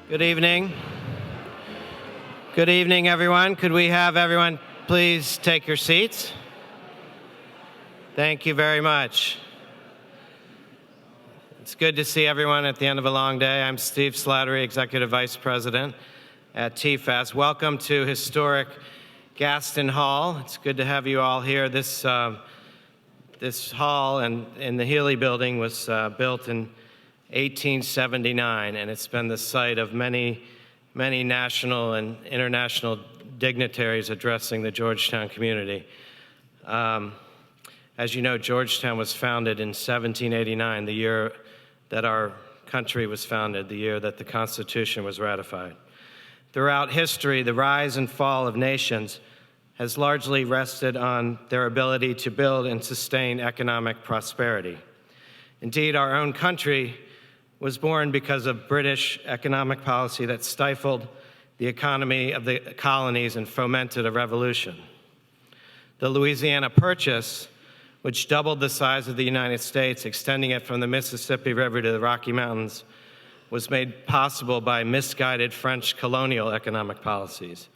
Good evening. Good evening, everyone. Could we have everyone please take your seats? Thank you very much. It's good to see everyone at the end of a long day. I'm Steve Slattery, Executive Vice President at TFAS. Welcome to historic Gaston Hall. It's good to have you all here. This hall in the Healy Building was built in 1879, and it's been the site of many national and international dignitaries addressing the Georgetown community. As you know, Georgetown was founded in 1789, the year that our country was founded, the year that the Constitution was ratified. Throughout history, the rise and fall of nations has largely rested on their ability to build and sustain economic prosperity. Indeed, our own country was born because of British economic policy that stifled the economy of the colonies and fomented a revolution. The Louisiana Purchase, which doubled the size of the United States, extending it from the Mississippi River to the Rocky Mountains, was made possible by misguided French colonial economic policies.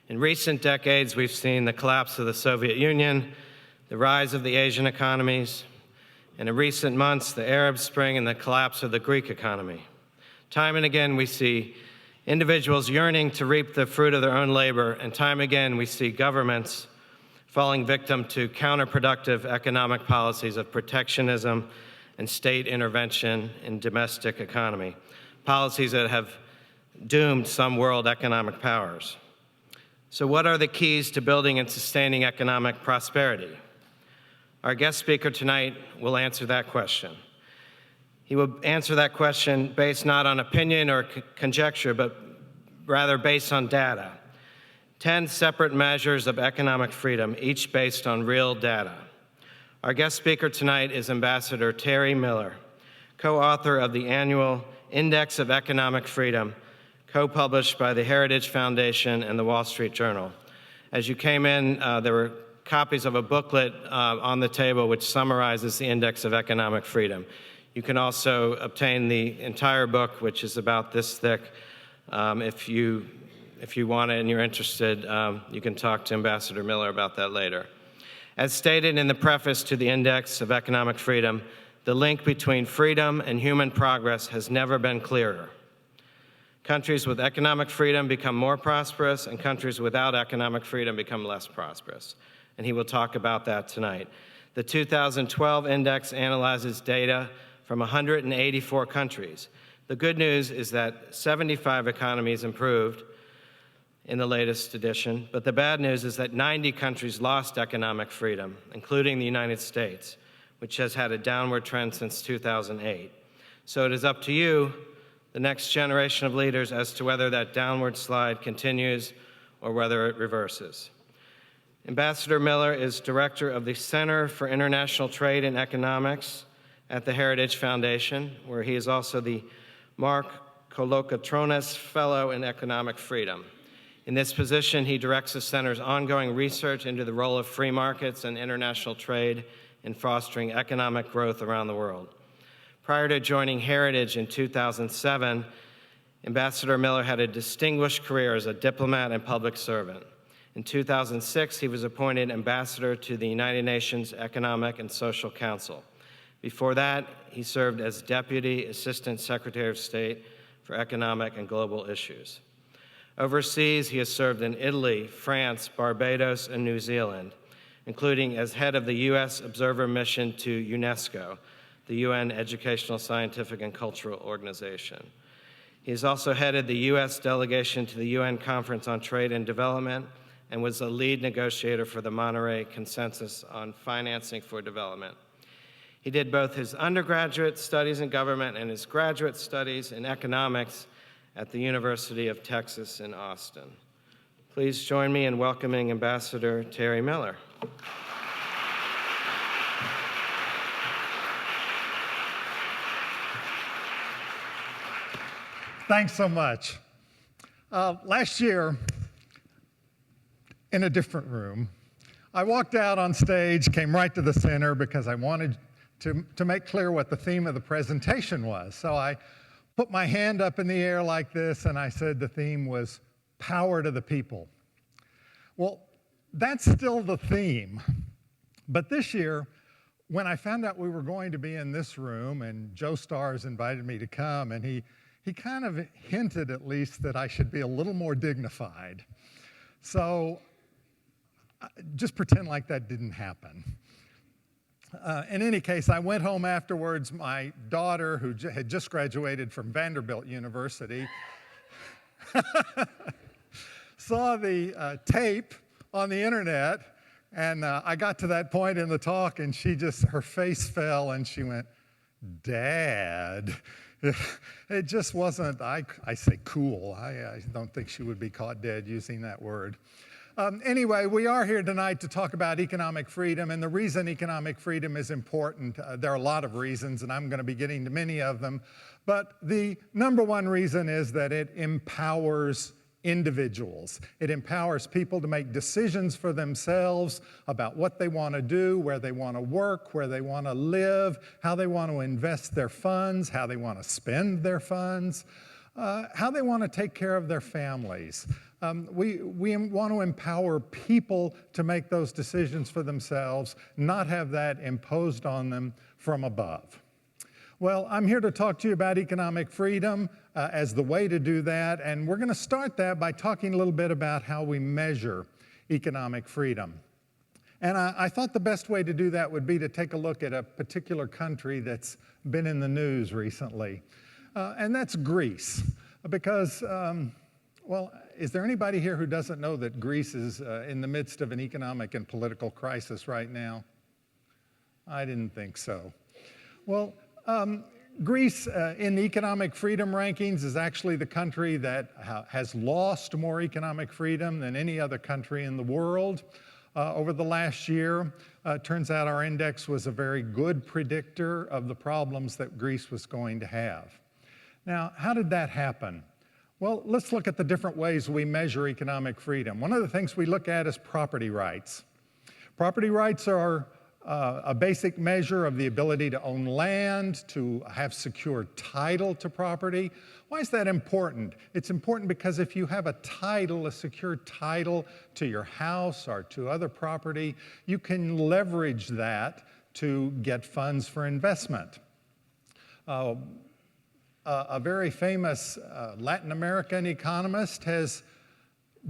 In recent decades, we've seen the collapse of the Soviet Union, the rise of the Asian economies, and in recent months, the Arab Spring and the collapse of the Greek economy. Time and again, we see individuals yearning to reap the fruit of their own labor, and time again, we see governments falling victim to counterproductive economic policies of protectionism and state intervention in domestic economy, policies that have doomed some world economic powers. So what are the keys to building and sustaining economic prosperity? Our guest speaker tonight will answer that question. He will answer that question based not on opinion or conjecture, but rather based on data. 10 separate measures of economic freedom, each based on real data. Our guest speaker tonight is Ambassador Terry Miller, co-author of the annual Index of Economic Freedom, co-published by the Heritage Foundation and the Wall Street Journal. As you came in, there were copies of a booklet on the table which summarizes the Index of Economic Freedom. You can also obtain the entire book, which is about this thick. If you want it and you're interested, you can talk to Ambassador Miller about that later. As stated in the preface to the Index of Economic Freedom, the link between freedom and human progress has never been clearer. Countries with economic freedom become more prosperous, and countries without economic freedom become less prosperous. And he will talk about that tonight. The 2012 index analyzes data from 184 countries. The good news is that 75 economies improved in the latest edition, but the bad news is that 90 countries lost economic freedom, including the United States, which has had a downward trend since 2008. So it is up to you, the next generation of leaders, as to whether that downward slide continues or whether it reverses. Ambassador Miller is director of the Center for International Trade and Economics at the Heritage Foundation, where he is also the Mark Kolokotronis Fellow in Economic Freedom. In this position, he directs the center's ongoing research into the role of free markets and international trade in fostering economic growth around the world. Prior to joining Heritage in 2007, Ambassador Miller had a distinguished career as a diplomat and public servant. In 2006, he was appointed ambassador to the United Nations Economic and Social Council. Before that, he served as Deputy Assistant Secretary of State for Economic and Global Issues. Overseas, he has served in Italy, France, Barbados, and New Zealand, including as head of the U.S. Observer Mission to UNESCO, the UN Educational, Scientific, and Cultural Organization. He has also headed the U.S. delegation to the UN Conference on Trade and Development and was a lead negotiator for the Monterey Consensus on Financing for Development. He did both his undergraduate studies in government and his graduate studies in economics at the University of Texas in Austin. Please join me in welcoming Ambassador Terry Miller. Thanks so much. Last year, in a different room, I walked out on stage, came right to the center because I wanted to make clear what the theme of the presentation was. So I put my hand up in the air like this, and I said the theme was power to the people. Well, that's still the theme. But this year, when I found out we were going to be in this room, and Joe Stars invited me to come, and he kind of hinted at least that I should be a little more dignified. So just pretend like that didn't happen. In any case, I went home afterwards. My daughter, who had just graduated from Vanderbilt University, saw the tape on the internet, and I got to that point in the talk, and her face fell, and she went, "Dad." It just wasn't, I say cool. I don't think she would be caught dead using that word. Anyway, we are here tonight to talk about economic freedom, and the reason economic freedom is important, there are a lot of reasons, and I'm going to be getting to many of them, but the number one reason is that it empowers individuals. It empowers people to make decisions for themselves about what they want to do, where they want to work, where they want to live, how they want to invest their funds, how they want to spend their funds, how they want to take care of their families. We want to empower people to make those decisions for themselves, not have that imposed on them from above. Well, I'm here to talk to you about economic freedom as the way to do that, and we're going to start that by talking a little bit about how we measure economic freedom. And I thought the best way to do that would be to take a look at a particular country that's been in the news recently, and that's Greece. Because, well, is there anybody here who doesn't know that Greece is in the midst of an economic and political crisis right now? I didn't think so. Well, Greece in the economic freedom rankings is actually the country that has lost more economic freedom than any other country in the world over the last year. Turns out our index was a very good predictor of the problems that Greece was going to have. Now, how did that happen? Well, let's look at the different ways we measure economic freedom. One of the things we look at is property rights. Property rights are a basic measure of the ability to own land, to have secure title to property. Why is that important? It's important because if you have a title, a secure title to your house or to other property, you can leverage that to get funds for investment. A very famous Latin American economist has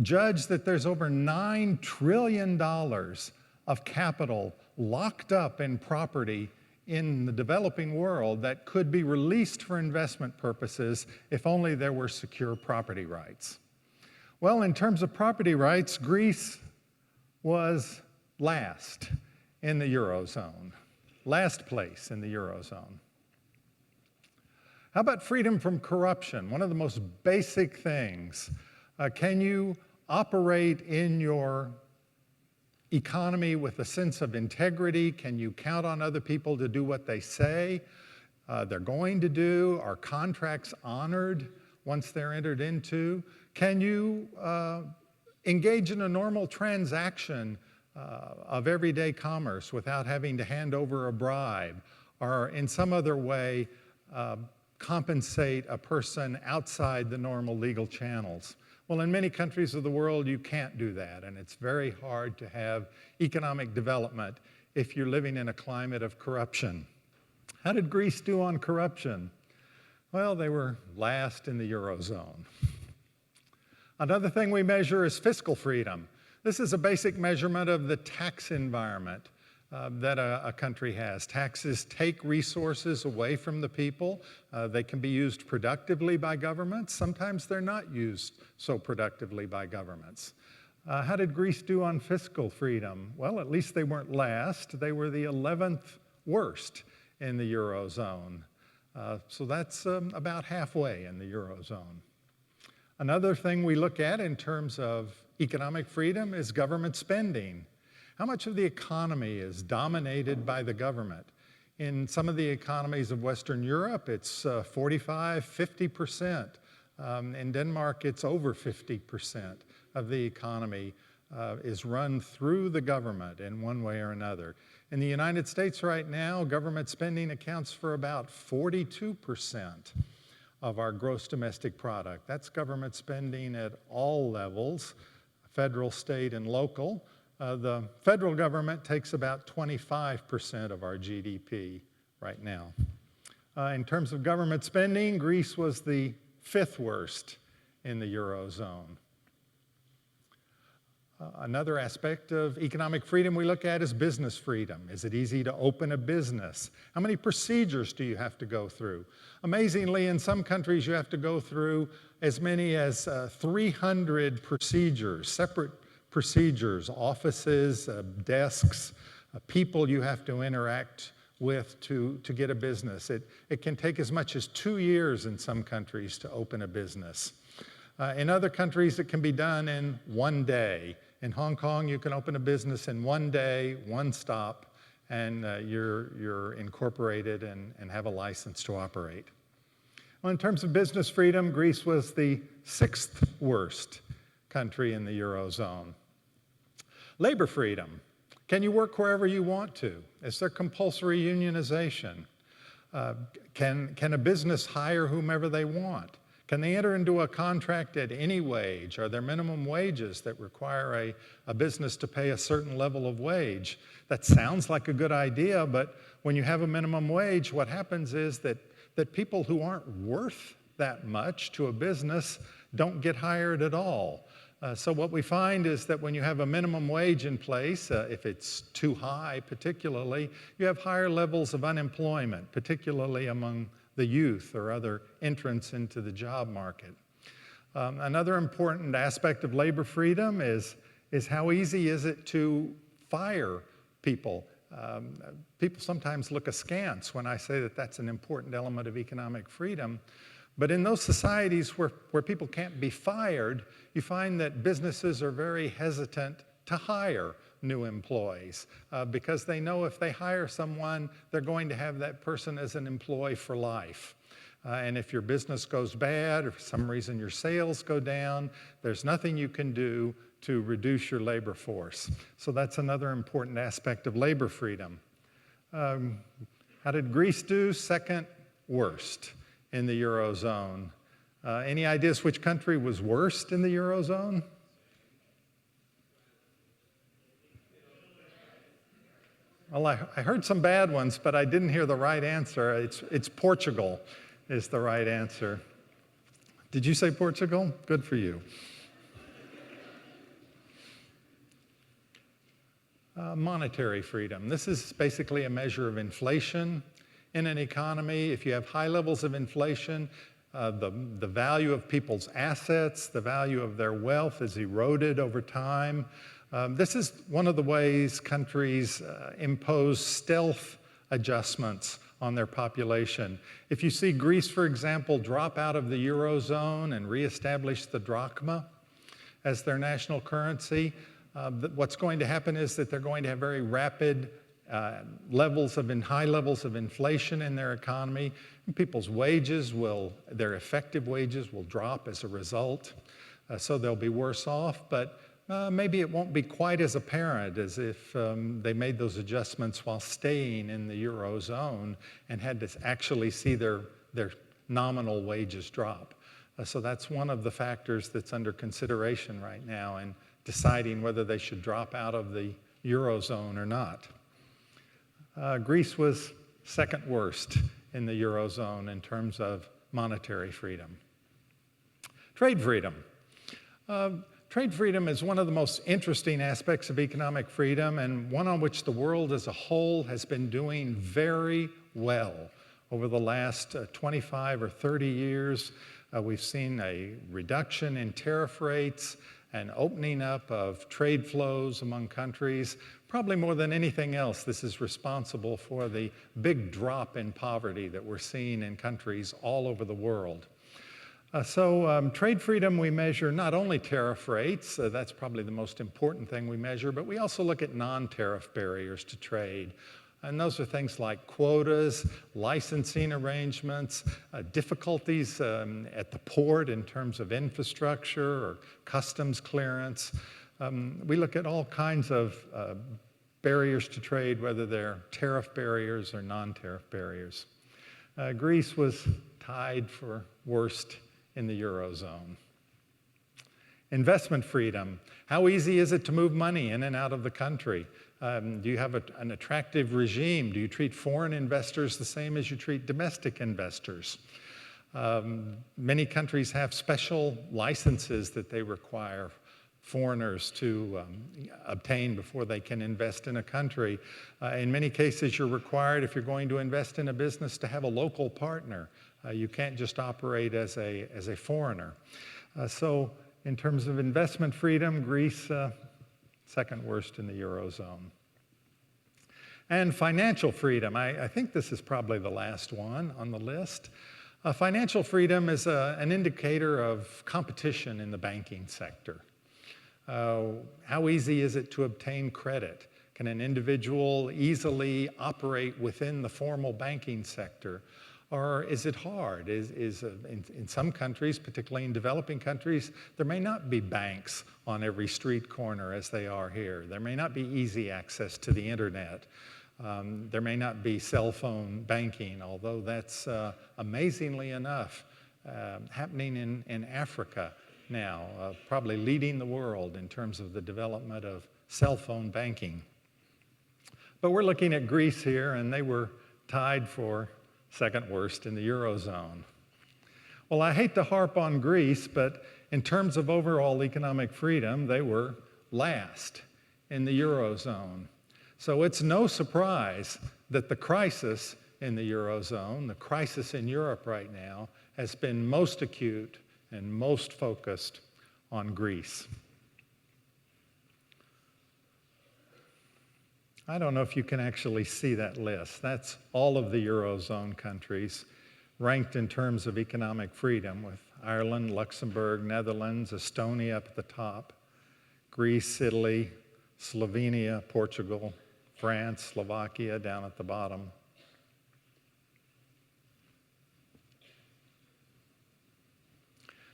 judged that there's over $9 trillion of capital locked up in property in the developing world that could be released for investment purposes if only there were secure property rights. Well, in terms of property rights, Greece was last in the Eurozone, last place in the Eurozone. How about freedom from corruption? One of the most basic things. Can you operate in your economy with a sense of integrity? Can you count on other people to do what they say they're going to do? Are contracts honored once they're entered into? Can you engage in a normal transaction of everyday commerce without having to hand over a bribe or in some other way compensate a person outside the normal legal channels? Well, in many countries of the world, you can't do that, and it's very hard to have economic development if you're living in a climate of corruption. How did Greece do on corruption? Well, they were last in the Eurozone. Another thing we measure is fiscal freedom. This is a basic measurement of the tax environment that a country has. Taxes take resources away from the people. They can be used productively by governments. Sometimes they're not used so productively by governments. How did Greece do on fiscal freedom? Well, at least they weren't last. They were the 11th worst in the Eurozone. So that's about halfway in the Eurozone. Another thing we look at in terms of economic freedom is government spending. How much of the economy is dominated by the government? In some of the economies of Western Europe, it's 45, 50%. In Denmark, it's over 50% of the economy is run through the government in one way or another. In the United States right now, government spending accounts for about 42% of our gross domestic product. That's government spending at all levels, federal, state, and local. The federal government takes about 25% of our GDP right now. In terms of government spending, Greece was the 5th worst in the Eurozone. Another aspect of economic freedom we look at is business freedom. Is it easy to open a business? How many procedures do you have to go through? Amazingly, in some countries, you have to go through as many as 300 procedures, separate procedures, offices, desks, people you have to interact with to get a business. It can take as much as 2 years in some countries to open a business. In other countries, it can be done in 1 day. In Hong Kong, you can open a business in 1 day, 1 stop, and you're incorporated and have a license to operate. Well, in terms of business freedom, Greece was the 6th worst country in the Eurozone. Labor freedom. Can you work wherever you want to? Is there compulsory unionization? Can a business hire whomever they want? Can they enter into a contract at any wage? Are there minimum wages that require a business to pay a certain level of wage? That sounds like a good idea, but when you have a minimum wage, what happens is that people who aren't worth that much to a business don't get hired at all. So what we find is that when you have a minimum wage in place, if it's too high particularly, you have higher levels of unemployment, particularly among the youth or other entrants into the job market. Another important aspect of labor freedom is how easy is it to fire people. People sometimes look askance when I say that that's an important element of economic freedom. But in those societies where people can't be fired, you find that businesses are very hesitant to hire new employees because they know if they hire someone, they're going to have that person as an employee for life. And if your business goes bad or for some reason your sales go down, there's nothing you can do to reduce your labor force. So that's another important aspect of labor freedom. How did Greece do? 2nd worst in the Eurozone. Any ideas which country was worst in the Eurozone? Well, I heard some bad ones, but I didn't hear the right answer. It's Portugal is the right answer. Did you say Portugal? Good for you. Monetary freedom. This is basically a measure of inflation in an economy. If you have high levels of inflation, the value of people's assets, the value of their wealth is eroded over time. This is one of the ways countries impose stealth adjustments on their population. If you see Greece, for example, drop out of the Eurozone and reestablish the drachma as their national currency, what's going to happen is that they're going to have very rapid high levels of inflation in their economy. And people's wages their effective wages will drop as a result. So they'll be worse off, but maybe it won't be quite as apparent as if they made those adjustments while staying in the Eurozone and had to actually see their nominal wages drop. So that's one of the factors that's under consideration right now in deciding whether they should drop out of the Eurozone or not. Greece was 2nd worst in the Eurozone in terms of monetary freedom. Trade freedom. Trade freedom is one of the most interesting aspects of economic freedom and one on which the world as a whole has been doing very well. Over the last 25 or 30 years, we've seen a reduction in tariff rates, an opening up of trade flows among countries. Probably more than anything else, this is responsible for the big drop in poverty that we're seeing in countries all over the world. Trade freedom, we measure not only tariff rates, that's probably the most important thing we measure, but we also look at non-tariff barriers to trade. And those are things like quotas, licensing arrangements, difficulties at the port in terms of infrastructure or customs clearance. We look at all kinds of barriers to trade, whether they're tariff barriers or non-tariff barriers. Greece was tied for worst in the Eurozone. Investment freedom. How easy is it to move money in and out of the country? Do you have an attractive regime? Do you treat foreign investors the same as you treat domestic investors? Many countries have special licenses that they require foreigners to obtain before they can invest in a country. In many cases, you're required, if you're going to invest in a business, to have a local partner. You can't just operate as a foreigner. So in terms of investment freedom, Greece, second worst in the Eurozone. And financial freedom, I think this is probably the last one on the list. Financial freedom is an indicator of competition in the banking sector. How easy is it to obtain credit? Can an individual easily operate within the formal banking sector? Or is it hard? In some countries, particularly in developing countries, there may not be banks on every street corner as they are here. There may not be easy access to the internet. There may not be cell phone banking, although that's amazingly enough happening in Africa now, probably leading the world in terms of the development of cell phone banking. But we're looking at Greece here, and they were tied for second worst in the Eurozone. Well, I hate to harp on Greece, but in terms of overall economic freedom, they were last in the Eurozone. So it's no surprise that the crisis in the Eurozone, the crisis in Europe right now, has been most acute and most focused on Greece. I don't know if you can actually see that list. That's all of the Eurozone countries ranked in terms of economic freedom, with Ireland, Luxembourg, Netherlands, Estonia up at the top, Greece, Italy, Slovenia, Portugal, France, Slovakia down at the bottom.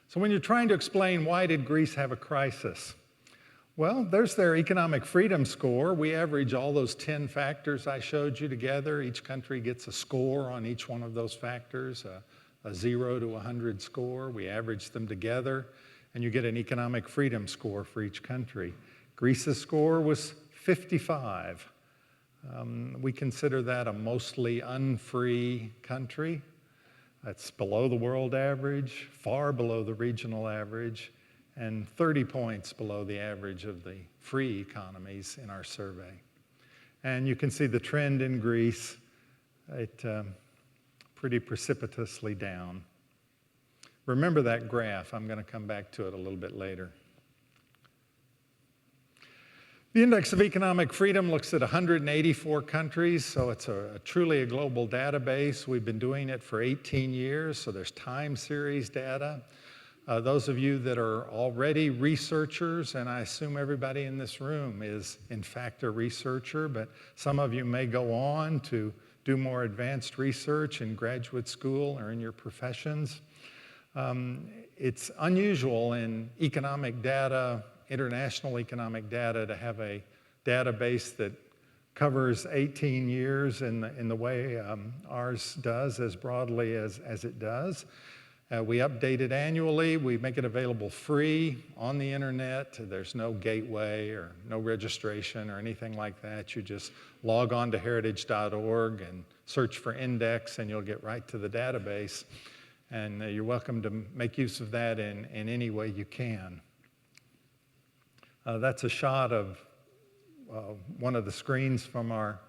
So when you're trying to explain why did Greece have a crisis, well, there's their economic freedom score. We average all those 10 factors I showed you together. Each country gets a score on each one of those factors, a 0 to 100 score. We average them together, and you get an economic freedom score for each country. Greece's score was 55. We consider that a mostly unfree country. That's below the world average, far below the regional average, and 30 points below the average of the free economies in our survey. And you can see the trend in Greece, pretty precipitously down. Remember that graph. I'm going to come back to it a little bit later. The Index of Economic Freedom looks at 184 countries, so it's truly a global database. We've been doing it for 18 years, so there's time series data. Those of you that are already researchers, and I assume everybody in this room is in fact a researcher, but some of you may go on to do more advanced research in graduate school or in your professions. It's unusual in economic data, international economic data, to have a database that covers 18 years in the way ours does, as broadly as it does. We update it annually. We make it available free on the internet. There's no gateway or no registration or anything like that. You just log on to heritage.org and search for Index, and you'll get right to the database. And you're welcome to make use of that in any way you can. That's a shot of one of the screens from our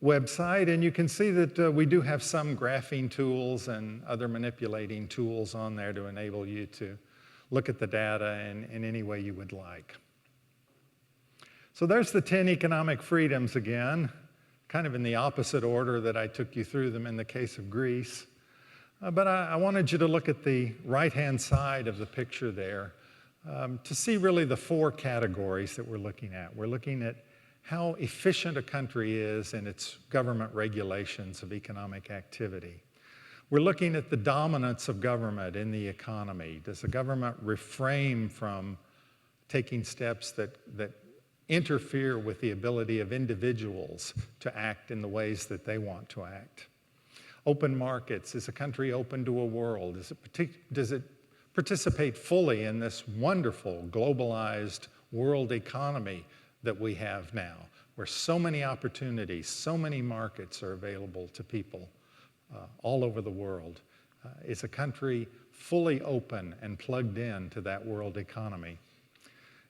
website, and you can see that we do have some graphing tools and other manipulating tools on there to enable you to look at the data in any way you would like. So there's the 10 economic freedoms again, kind of in the opposite order that I took you through them in the case of Greece. But I wanted you to look at the right-hand side of the picture there to see really the four categories that we're looking at. We're looking at how efficient a country is in its government regulations of economic activity. We're looking at the dominance of government in the economy. Does the government refrain from taking steps that interfere with the ability of individuals to act in the ways that they want to act? open markets? Is a country open to a world? Does it participate fully in this wonderful globalized world economy that we have now, where so many opportunities, so many markets are available to people all over the world? Is a country fully open and plugged in to that world economy?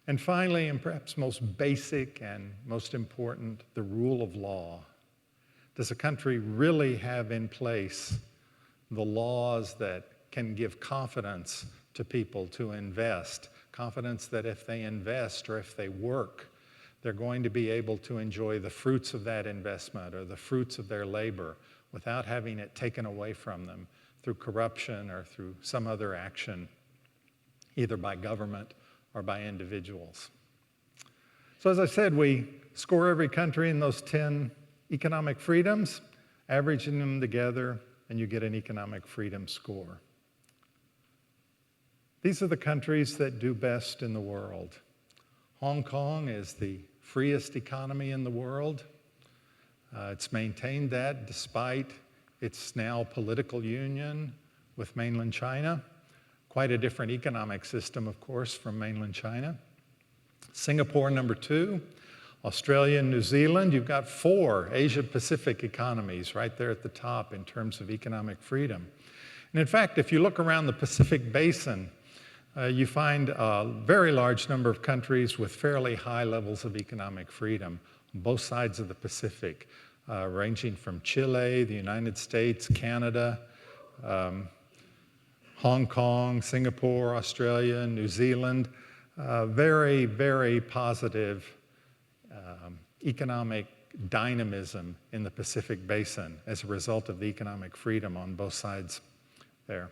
And finally, and perhaps most basic and most important, the rule of law. Does a country really have in place the laws that can give confidence to people to invest? Confidence that if they invest or if they work, they're going to be able to enjoy the fruits of that investment or the fruits of their labor without having it taken away from them through corruption or through some other action, either by government or by individuals. So as I said, we score every country in those 10 economic freedoms, averaging them together, and you get an economic freedom score. These are the countries that do best in the world. Hong Kong is the freest economy in the world. It's maintained that despite its now political union with mainland China. Quite a different economic system, of course, from mainland China. Singapore, number 2. Australia and New Zealand. You've got 4 Asia-Pacific economies right there at the top in terms of economic freedom. And in fact, if you look around the Pacific Basin, you find a very large number of countries with fairly high levels of economic freedom on both sides of the Pacific, ranging from Chile, the United States, Canada, Hong Kong, Singapore, Australia, New Zealand. Very, very positive economic dynamism in the Pacific Basin as a result of the economic freedom on both sides there.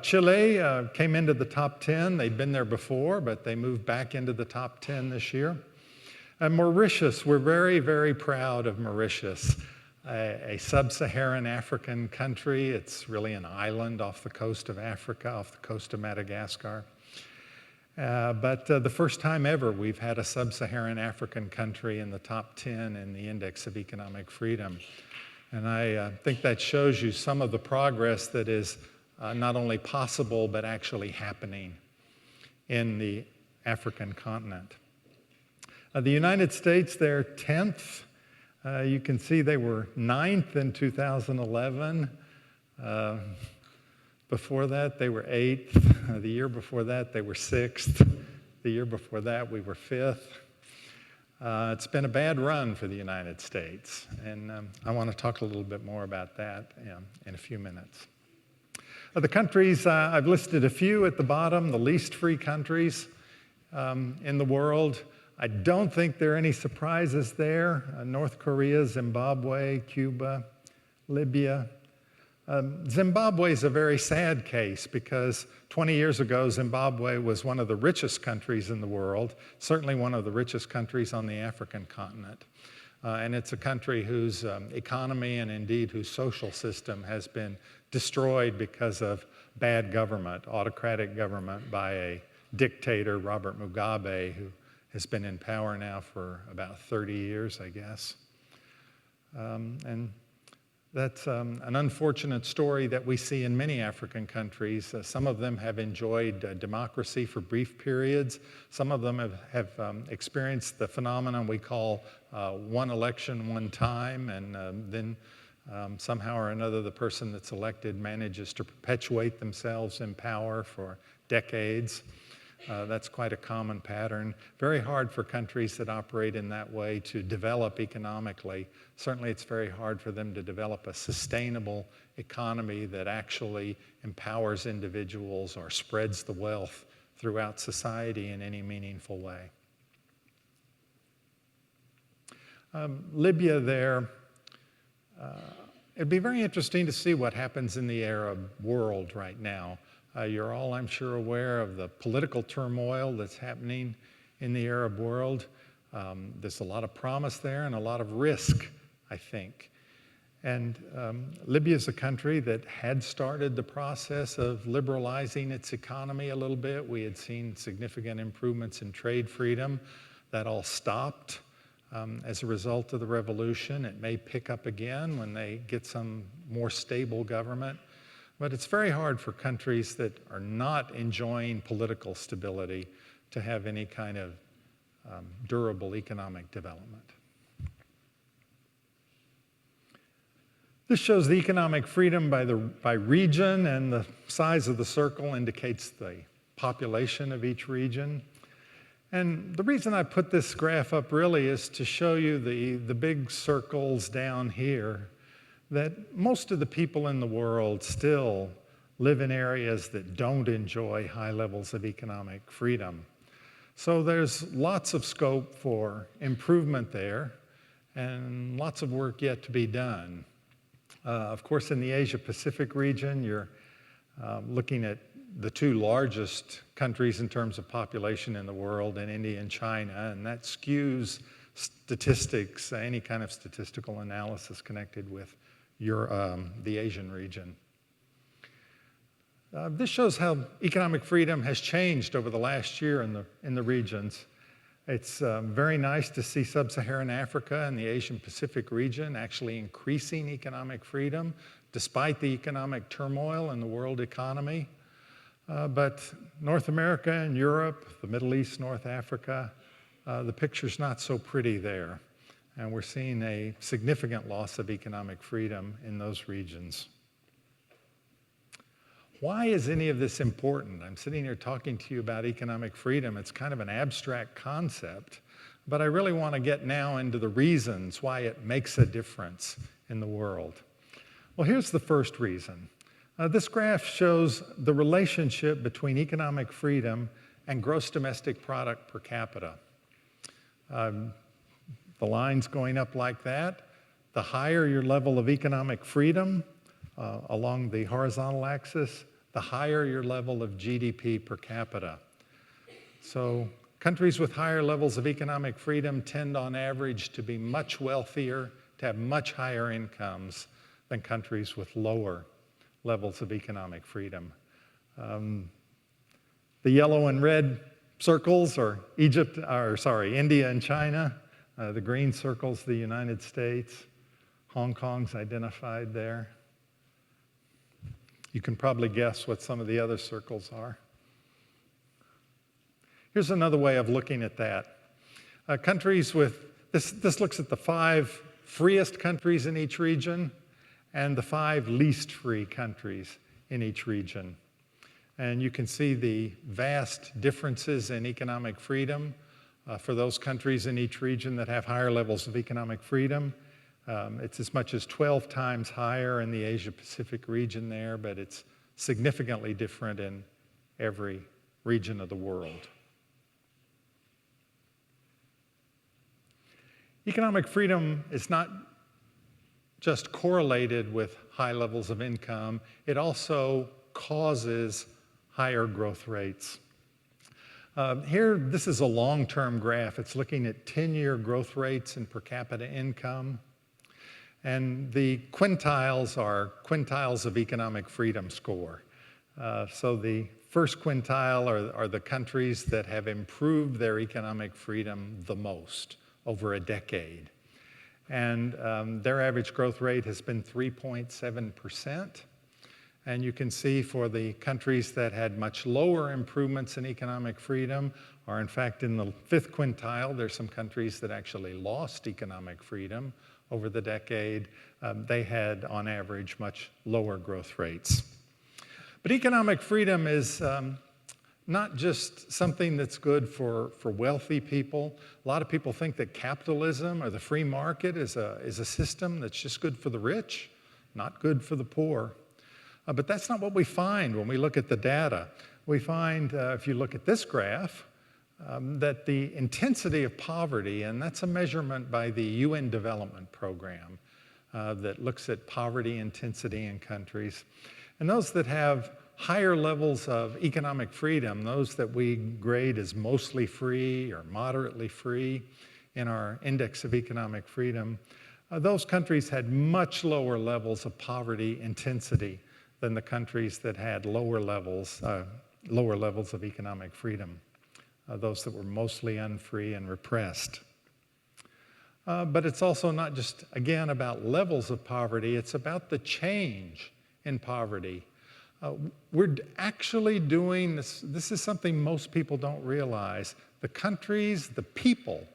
Chile came into the top 10. They'd been there before, but they moved back into the top 10 this year. And Mauritius, we're very, very proud of Mauritius, a sub-Saharan African country. It's really an island off the coast of Africa, off the coast of Madagascar. But the first time ever we've had a sub-Saharan African country in the top 10 in the Index of Economic Freedom. And I think that shows you some of the progress that is not only possible but actually happening in the African continent. The United States, they're 10th. You can see they were 9th in 2011. Before that, they were 8th. The year before that, they were 6th. The year before that, we were 5th. It's been a bad run for the United States, and I want to talk a little bit more about that in a few minutes. The countries, I've listed a few at the bottom, the least free countries in the world. I don't think there are any surprises there. North Korea, Zimbabwe, Cuba, Libya. Zimbabwe is a very sad case because 20 years ago, Zimbabwe was one of the richest countries in the world, certainly one of the richest countries on the African continent. And it's a country whose economy and indeed whose social system has been destroyed because of bad government, autocratic government by a dictator, Robert Mugabe, who has been in power now for about 30 years, I guess. And that's an unfortunate story that we see in many African countries. Some of them have enjoyed democracy for brief periods. Some of them have experienced the phenomenon we call one election, one time, and then somehow or another the person that's elected manages to perpetuate themselves in power for decades. That's quite a common pattern. Very hard for countries that operate in that way to develop economically. Certainly it's very hard for them to develop a sustainable economy that actually empowers individuals or spreads the wealth throughout society in any meaningful way. Libya there, it'd be very interesting to see what happens in the Arab world right now. You're all, I'm sure, aware of the political turmoil that's happening in the Arab world. There's a lot of promise there and a lot of risk, I think. And Libya is a country that had started the process of liberalizing its economy a little bit. We had seen significant improvements in trade freedom. That all stopped as a result of the revolution. It may pick up again when they get some more stable government. But it's very hard for countries that are not enjoying political stability to have any kind of durable economic development. This shows the economic freedom by region, and the size of the circle indicates the population of each region. And the reason I put this graph up really is to show you the big circles down here, that most of the people in the world still live in areas that don't enjoy high levels of economic freedom. So there's lots of scope for improvement there and lots of work yet to be done. Of course, in the Asia-Pacific region, you're looking at the two largest countries in terms of population in the world, in India and China, and that skews statistics, any kind of statistical analysis connected with the Asian region. This shows how economic freedom has changed over the last year in the regions. It's very nice to see Sub-Saharan Africa and the Asian-Pacific region actually increasing economic freedom despite the economic turmoil in the world economy. But North America and Europe, the Middle East, North Africa, the picture's not so pretty there. And we're seeing a significant loss of economic freedom in those regions. Why is any of this important? I'm sitting here talking to you about economic freedom. It's kind of an abstract concept, but I really want to get now into the reasons why it makes a difference in the world. Well, here's the first reason. This graph shows the relationship between economic freedom and gross domestic product per capita. The line's going up like that. The higher your level of economic freedom along the horizontal axis, the higher your level of GDP per capita. So countries with higher levels of economic freedom tend on average to be much wealthier, to have much higher incomes than countries with lower levels of economic freedom. The yellow and red circles are India and China. The green circles, the United States. Hong Kong's identified there. You can probably guess what some of the other circles are. Here's another way of looking at that. Countries with, this looks at the 5 freest countries in each region and the 5 least free countries in each region. And you can see the vast differences in economic freedom for those countries in each region that have higher levels of economic freedom. It's as much as 12 times higher in the Asia-Pacific region there, but it's significantly different in every region of the world. Economic freedom is not just correlated with high levels of income, it also causes higher growth rates. Here, this is a long-term graph. It's looking at 10-year growth rates in per capita income. And the quintiles are quintiles of economic freedom score. So the first quintile are the countries that have improved their economic freedom the most over a decade. And their average growth rate has been 3.7%. And you can see for the countries that had much lower improvements in economic freedom, or in fact in the 5th quintile, there's some countries that actually lost economic freedom over the decade. They had, on average, much lower growth rates. But economic freedom is not just something that's good for wealthy people. A lot of people think that capitalism or the free market is a system that's just good for the rich, not good for the poor. But that's not what we find when we look at the data. We find, if you look at this graph, that the intensity of poverty, and that's a measurement by the UN Development Program that looks at poverty intensity in countries, and those that have higher levels of economic freedom, those that we grade as mostly free or moderately free in our index of economic freedom, those countries had much lower levels of poverty intensity than the countries that had lower levels of economic freedom, those that were mostly unfree and repressed. But it's also not just, again, about levels of poverty, it's about the change in poverty. We're actually doing this. This is something most people don't realize. The countries, the people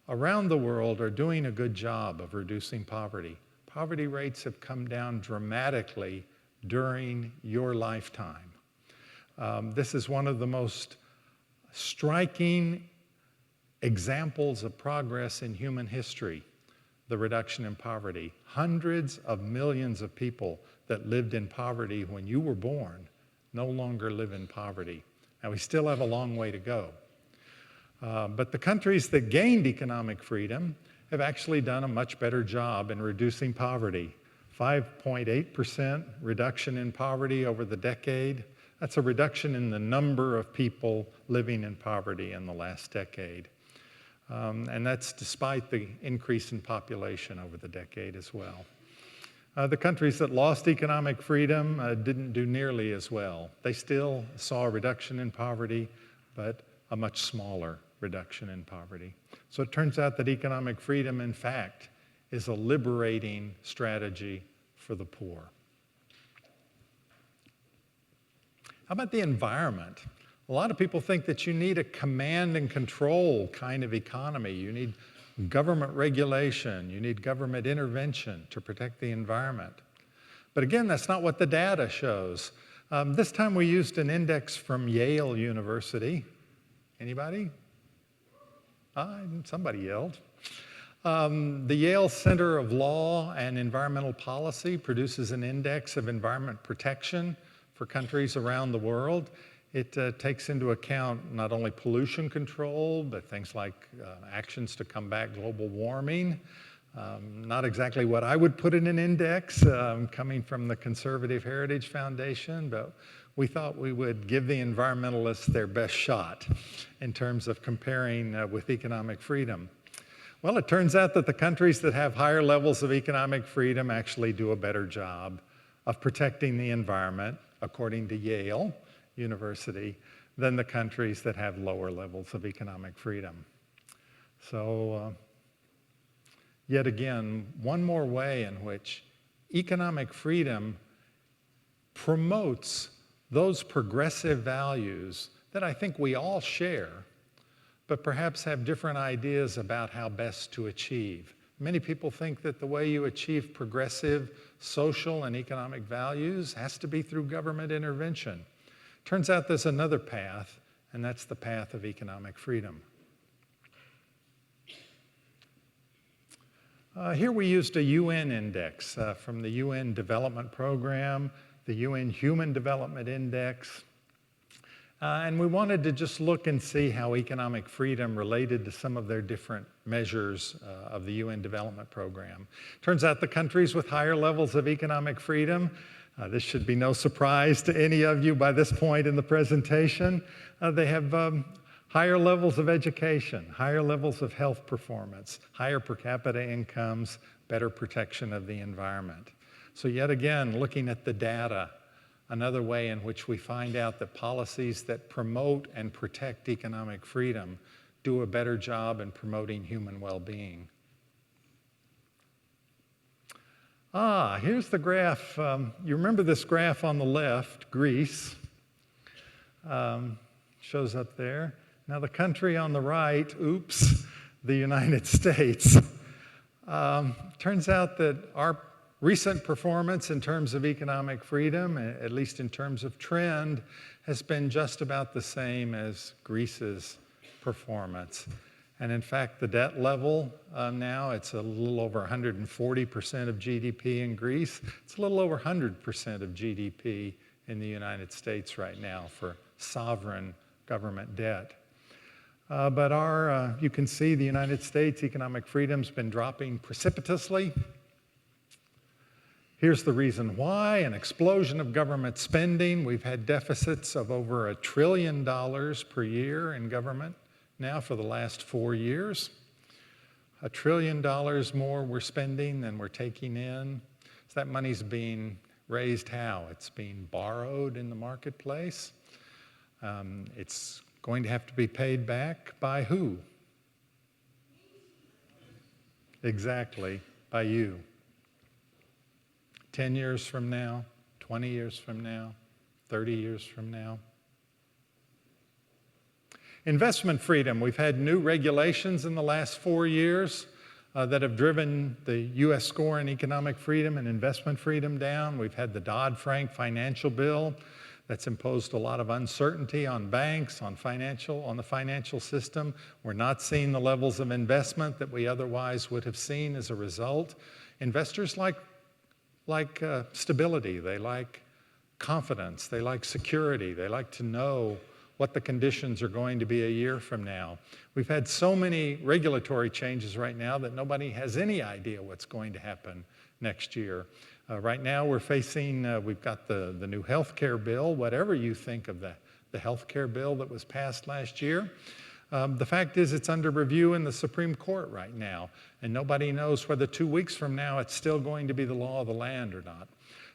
around the world are doing a good job of reducing poverty. Poverty rates have come down dramatically during your lifetime. This is one of the most striking examples of progress in human history, the reduction in poverty. Hundreds of millions of people that lived in poverty when you were born no longer live in poverty. Now, we still have a long way to go. But the countries that gained economic freedom have actually done a much better job in reducing poverty. 5.8% reduction in poverty over the decade. That's a reduction in the number of people living in poverty in the last decade. And that's despite the increase in population over the decade as well. The countries that lost economic freedom didn't do nearly as well. They still saw a reduction in poverty, but a much smaller reduction in poverty. So it turns out that economic freedom, in fact, is a liberating strategy for the poor. How about the environment? A lot of people think that you need a command and control kind of economy. You need government regulation, you need government intervention to protect the environment. But again, that's not what the data shows. This time we used an index from Yale University. Anybody? Somebody yelled. The Yale Center of Law and Environmental Policy produces an index of environment protection for countries around the world. It takes into account not only pollution control, but things like actions to combat global warming. Not exactly what I would put in an index coming from the Conservative Heritage Foundation, but we thought we would give the environmentalists their best shot in terms of comparing with economic freedom. Well, it turns out that the countries that have higher levels of economic freedom actually do a better job of protecting the environment, according to Yale University, than the countries that have lower levels of economic freedom. So, yet again, one more way in which economic freedom promotes those progressive values that I think we all share, but perhaps have different ideas about how best to achieve. Many people think that the way you achieve progressive social and economic values has to be through government intervention. Turns out there's another path, and that's the path of economic freedom. Here we used a UN index from the UN Development Program, the UN Human Development Index, and we wanted to just look and see how economic freedom related to some of their different measures of the UN Development Program. Turns out the countries with higher levels of economic freedom, this should be no surprise to any of you by this point in the presentation, they have higher levels of education, higher levels of health performance, higher per capita incomes, better protection of the environment. So yet again, looking at the data, another way in which we find out that policies that promote and protect economic freedom do a better job in promoting human well-being. Here's the graph. You remember this graph on the left, Greece, shows up there. Now the country on the right, oops, the United States. Turns out that our recent performance in terms of economic freedom, at least in terms of trend, has been just about the same as Greece's performance. And in fact, the debt level now, it's a little over 140% of GDP in Greece. It's a little over 100% of GDP in the United States right now for sovereign government debt. But you can see the United States economic freedom's been dropping precipitously. Here's the reason why: an explosion of government spending. We've had deficits of over $1 trillion per year in government now for the last 4 years. $1 trillion more we're spending than we're taking in. So that money's being raised how? It's being borrowed in the marketplace. It's going to have to be paid back by who? exactly by you. 10 years from now, 20 years from now, 30 years from now. Investment freedom. We've had new regulations in the last 4 years that have driven the U.S. score in economic freedom and investment freedom down. We've had the Dodd-Frank financial bill that's imposed a lot of uncertainty on banks, on the financial system. We're not seeing the levels of investment that we otherwise would have seen as a result. Investors like stability, they like confidence, they like security, they like to know what the conditions are going to be a year from now. We've had so many regulatory changes right now that nobody has any idea what's going to happen next year. Right now we're facing, we've got the new health care bill. Whatever you think of the health care bill that was passed last year, the fact is it's under review in the Supreme Court right now, and nobody knows whether 2 weeks from now it's still going to be the law of the land or not.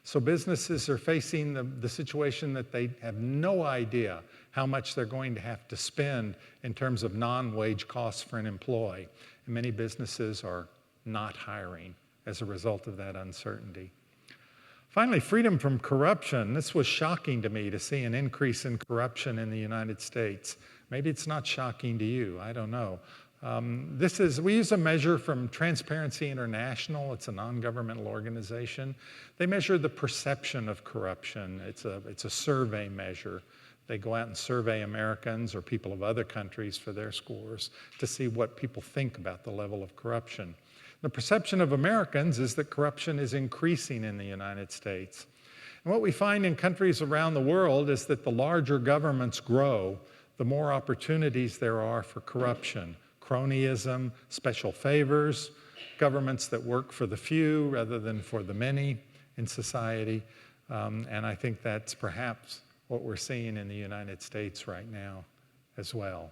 So businesses are facing the situation that they have no idea how much they're going to have to spend in terms of non-wage costs for an employee. And many businesses are not hiring as a result of that uncertainty. Finally, freedom from corruption. This was shocking to me to see an increase in corruption in the United States. Maybe it's not shocking to you, I don't know. We use a measure from Transparency International. It's a non-governmental organization. They measure the perception of corruption. It's a survey measure. They go out and survey Americans or people of other countries for their scores to see what people think about the level of corruption. The perception of Americans is that corruption is increasing in the United States. And what we find in countries around the world is that the larger governments grow, the more opportunities there are for corruption. Cronyism, special favors, governments that work for the few rather than for the many in society. And I think that's perhaps what we're seeing in the United States right now as well.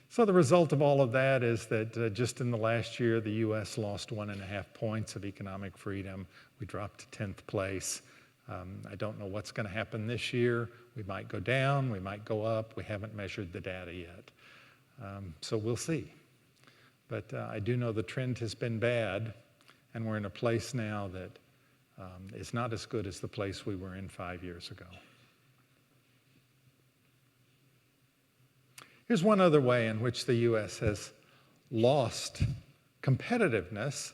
So the result of all of that is that just in the last year, the U.S. lost 1.5 points of economic freedom. We dropped to 10th place. I don't know what's going to happen this year. We might go down, we might go up. We haven't measured the data yet. So we'll see. But I do know the trend has been bad, and we're in a place now that is not as good as the place we were in 5 years ago. Here's one other way in which the U.S. has lost competitiveness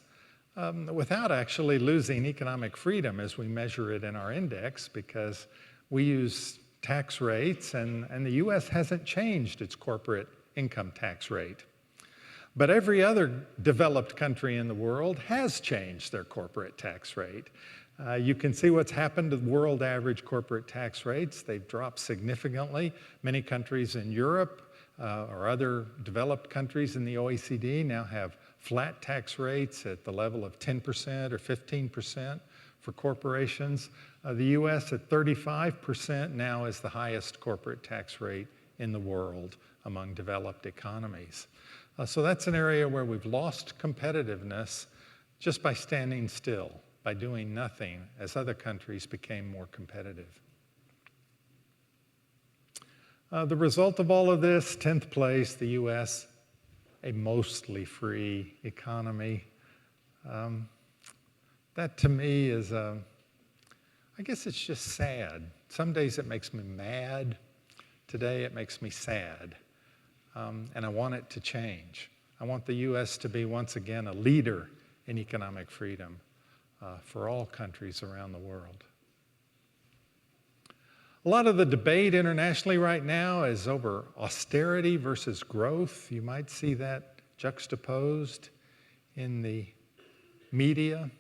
without actually losing economic freedom as we measure it in our index, because we use tax rates, and the U.S. hasn't changed its corporate income tax rate. But every other developed country in the world has changed their corporate tax rate. You can see what's happened to world average corporate tax rates. They've dropped significantly. Many countries in Europe or other developed countries in the OECD now have flat tax rates at the level of 10% or 15% for corporations. The US at 35% now is the highest corporate tax rate in the world among developed economies. So that's an area where we've lost competitiveness just by standing still, by doing nothing as other countries became more competitive. The result of all of this, 10th place, the US, a mostly free economy. That to me is, I guess it's just sad. Some days it makes me mad. Today it makes me sad. And I want it to change. I want the US to be once again a leader in economic freedom for all countries around the world. A lot of the debate internationally right now is over austerity versus growth. You might see that juxtaposed in the media.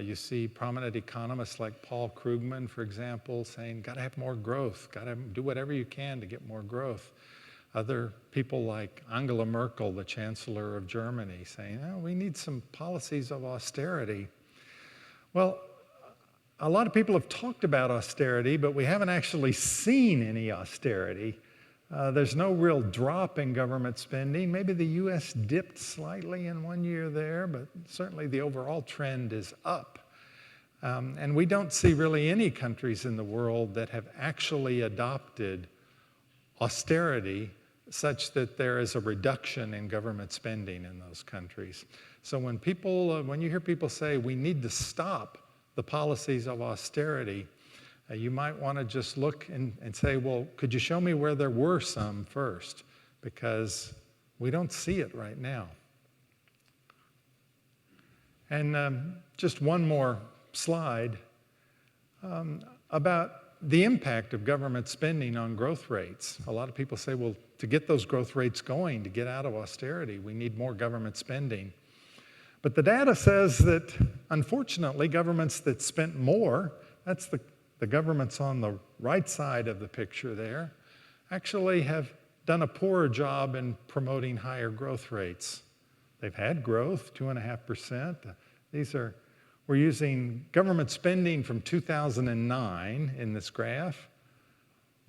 You see prominent economists like Paul Krugman, for example, saying, got to have more growth, got to do whatever you can to get more growth. Other people like Angela Merkel, the Chancellor of Germany, saying, oh, we need some policies of austerity. Well, a lot of people have talked about austerity, but we haven't actually seen any austerity. There's no real drop in government spending. Maybe the US dipped slightly in 1 year there, but certainly the overall trend is up. And we don't see really any countries in the world that have actually adopted austerity such that there is a reduction in government spending in those countries. So when you hear people say we need to stop the policies of austerity, you might want to just look and say, well, could you show me where there were some first? Because we don't see it right now. And just one more slide about the impact of government spending on growth rates. A lot of people say, well, to get those growth rates going, to get out of austerity, we need more government spending. But the data says that, unfortunately, governments that spent more, that's the governments on the right side of the picture there, actually have done a poorer job in promoting higher growth rates. They've had growth, 2.5%. We're using government spending from 2009 in this graph,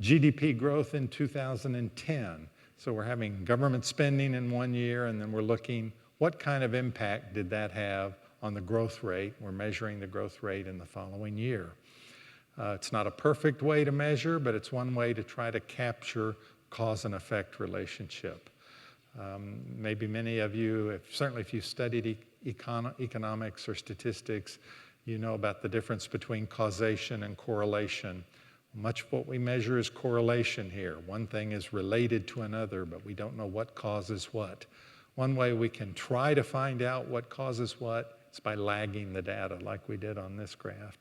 GDP growth in 2010. So we're having government spending in one year, and then we're looking what kind of impact did that have on the growth rate. We're measuring the growth rate in the following year. It's not a perfect way to measure, but it's one way to try to capture cause and effect relationship. Maybe many of you, certainly if you studied economics or statistics, you know about the difference between causation and correlation. Much of what we measure is correlation here. One thing is related to another, but we don't know what causes what. One way we can try to find out what causes what is by lagging the data like we did on this graph.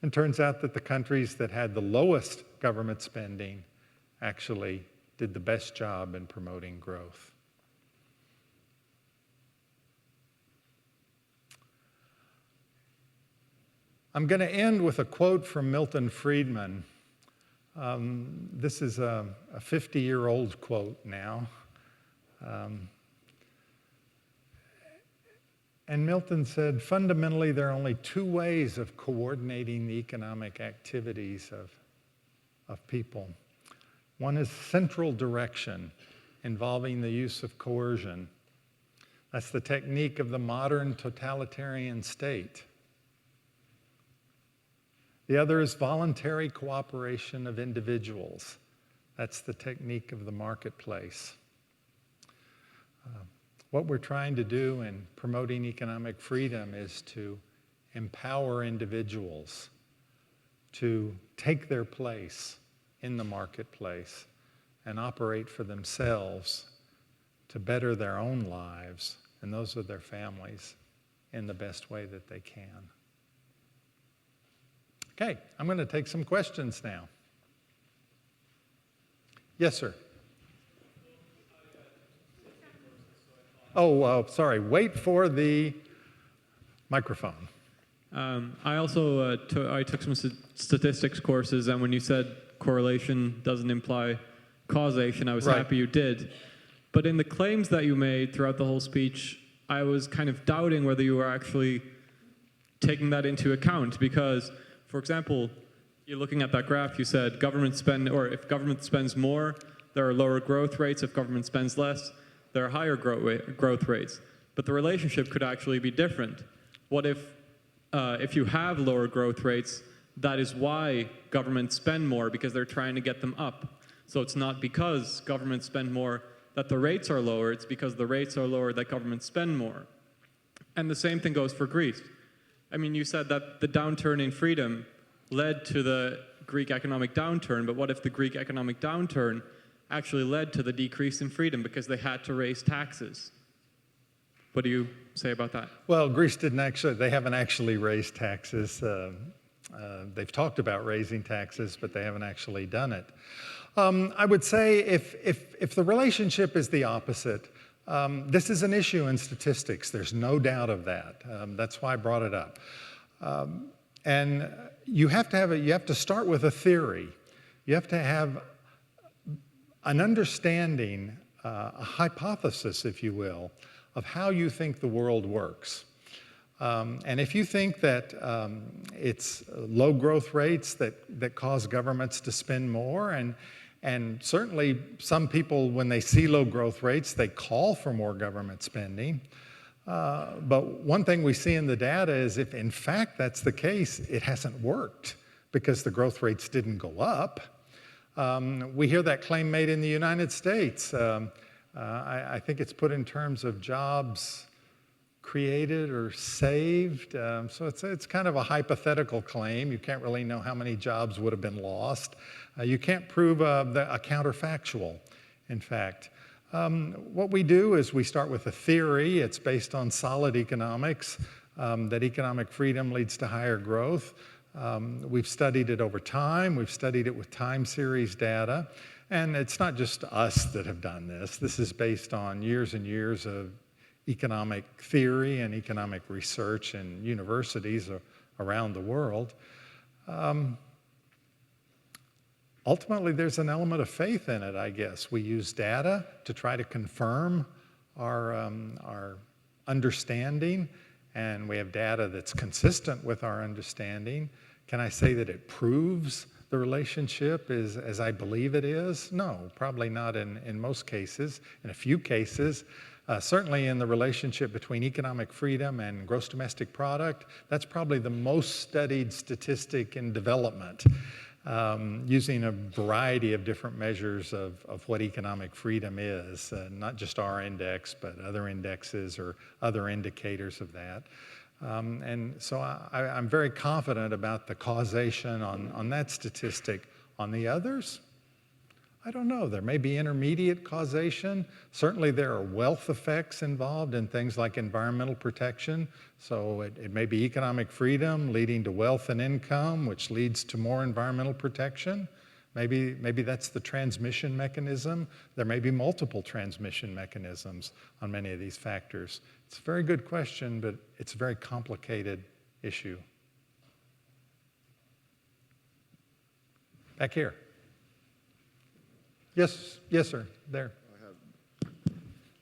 And it turns out that the countries that had the lowest government spending actually did the best job in promoting growth. I'm going to end with a quote from Milton Friedman. This is a 50-year-old quote now. And Milton said, fundamentally, there are only two ways of coordinating the economic activities of people. One is central direction, involving the use of coercion. That's the technique of the modern totalitarian state. The other is voluntary cooperation of individuals. That's the technique of the marketplace. What we're trying to do in promoting economic freedom is to empower individuals to take their place in the marketplace and operate for themselves to better their own lives and those of their families in the best way that they can. Okay, I'm going to take some questions now. Yes, sir. Oh, sorry. Wait for the microphone. I also took some statistics courses, and when you said correlation doesn't imply causation, I was happy you did. But in the claims that you made throughout the whole speech, I was kind of doubting whether you were actually taking that into account, because, for example, you're looking at that graph, you said if government spends more, there are lower growth rates. If government spends less, there are higher growth rates. But the relationship could actually be different. What if you have lower growth rates, that is why governments spend more, because they're trying to get them up. So it's not because governments spend more that the rates are lower, it's because the rates are lower that governments spend more. And the same thing goes for Greece. I mean, you said that the downturn in freedom led to the Greek economic downturn, but what if the Greek economic downturn actually led to the decrease in freedom because they had to raise taxes? What do you say about that? Well, Greece they haven't actually raised taxes. They've talked about raising taxes, but they haven't actually done it. I would say if the relationship is the opposite, this is an issue in statistics. There's no doubt of that. That's why I brought it up. And you have to start with a theory. You have to have an understanding, a hypothesis, if you will, of how you think the world works. And if you think that it's low growth rates that cause governments to spend more, and certainly some people, when they see low growth rates, they call for more government spending. But one thing we see in the data is if in fact that's the case, it hasn't worked because the growth rates didn't go up. We hear that claim made in the United States. I think it's put in terms of jobs created or saved. So it's kind of a hypothetical claim. You can't really know how many jobs would have been lost. You can't prove a counterfactual, in fact. What we do is we start with a theory. It's based on solid economics, that economic freedom leads to higher growth. We've studied it over time. We've studied it with time series data. And it's not just us that have done this. This is based on years and years of economic theory and economic research in universities around the world. Ultimately, there's an element of faith in it, I guess. We use data to try to confirm our understanding, and we have data that's consistent with our understanding. Can I say that it proves the relationship is as I believe it is? No, probably not in most cases. In a few cases, certainly in the relationship between economic freedom and gross domestic product, that's probably the most studied statistic in development, using a variety of different measures of what economic freedom is, not just our index, but other indexes or other indicators of that. And so I'm very confident about the causation on that statistic. On the others, I don't know. There may be intermediate causation. Certainly there are wealth effects involved in things like environmental protection. So it may be economic freedom leading to wealth and income, which leads to more environmental protection. Maybe that's the transmission mechanism. There may be multiple transmission mechanisms on many of these factors. It's a very good question, but it's a very complicated issue. Back here. Yes, sir, there.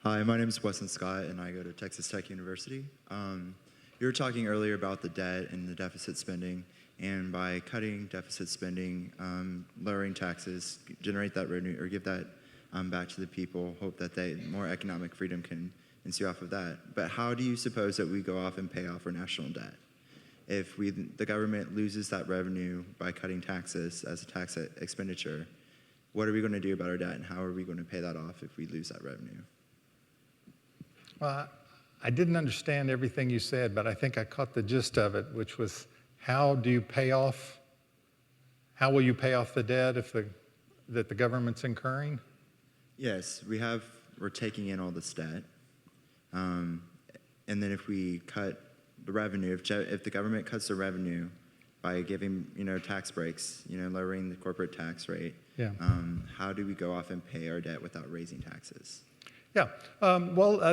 Hi, my name is Weston Scott, and I go to Texas Tech University. You were talking earlier about the debt and the deficit spending, and by cutting deficit spending, lowering taxes, generate that revenue, or give that back to the people, hope that more economic freedom can ensue off of that. But how do you suppose that we go off and pay off our national debt? If the government loses that revenue by cutting taxes as a tax expenditure, what are we going to do about our debt, and how are we going to pay that off if we lose that revenue? Well, I didn't understand everything you said, but I think I caught the gist of it, which was how will you pay off the debt that the government's incurring? Yes, we're taking in all this debt, and then if we cut the revenue, if the government cuts the revenue by giving tax breaks, lowering the corporate tax rate, yeah. How do we go off and pay our debt without raising taxes? Yeah,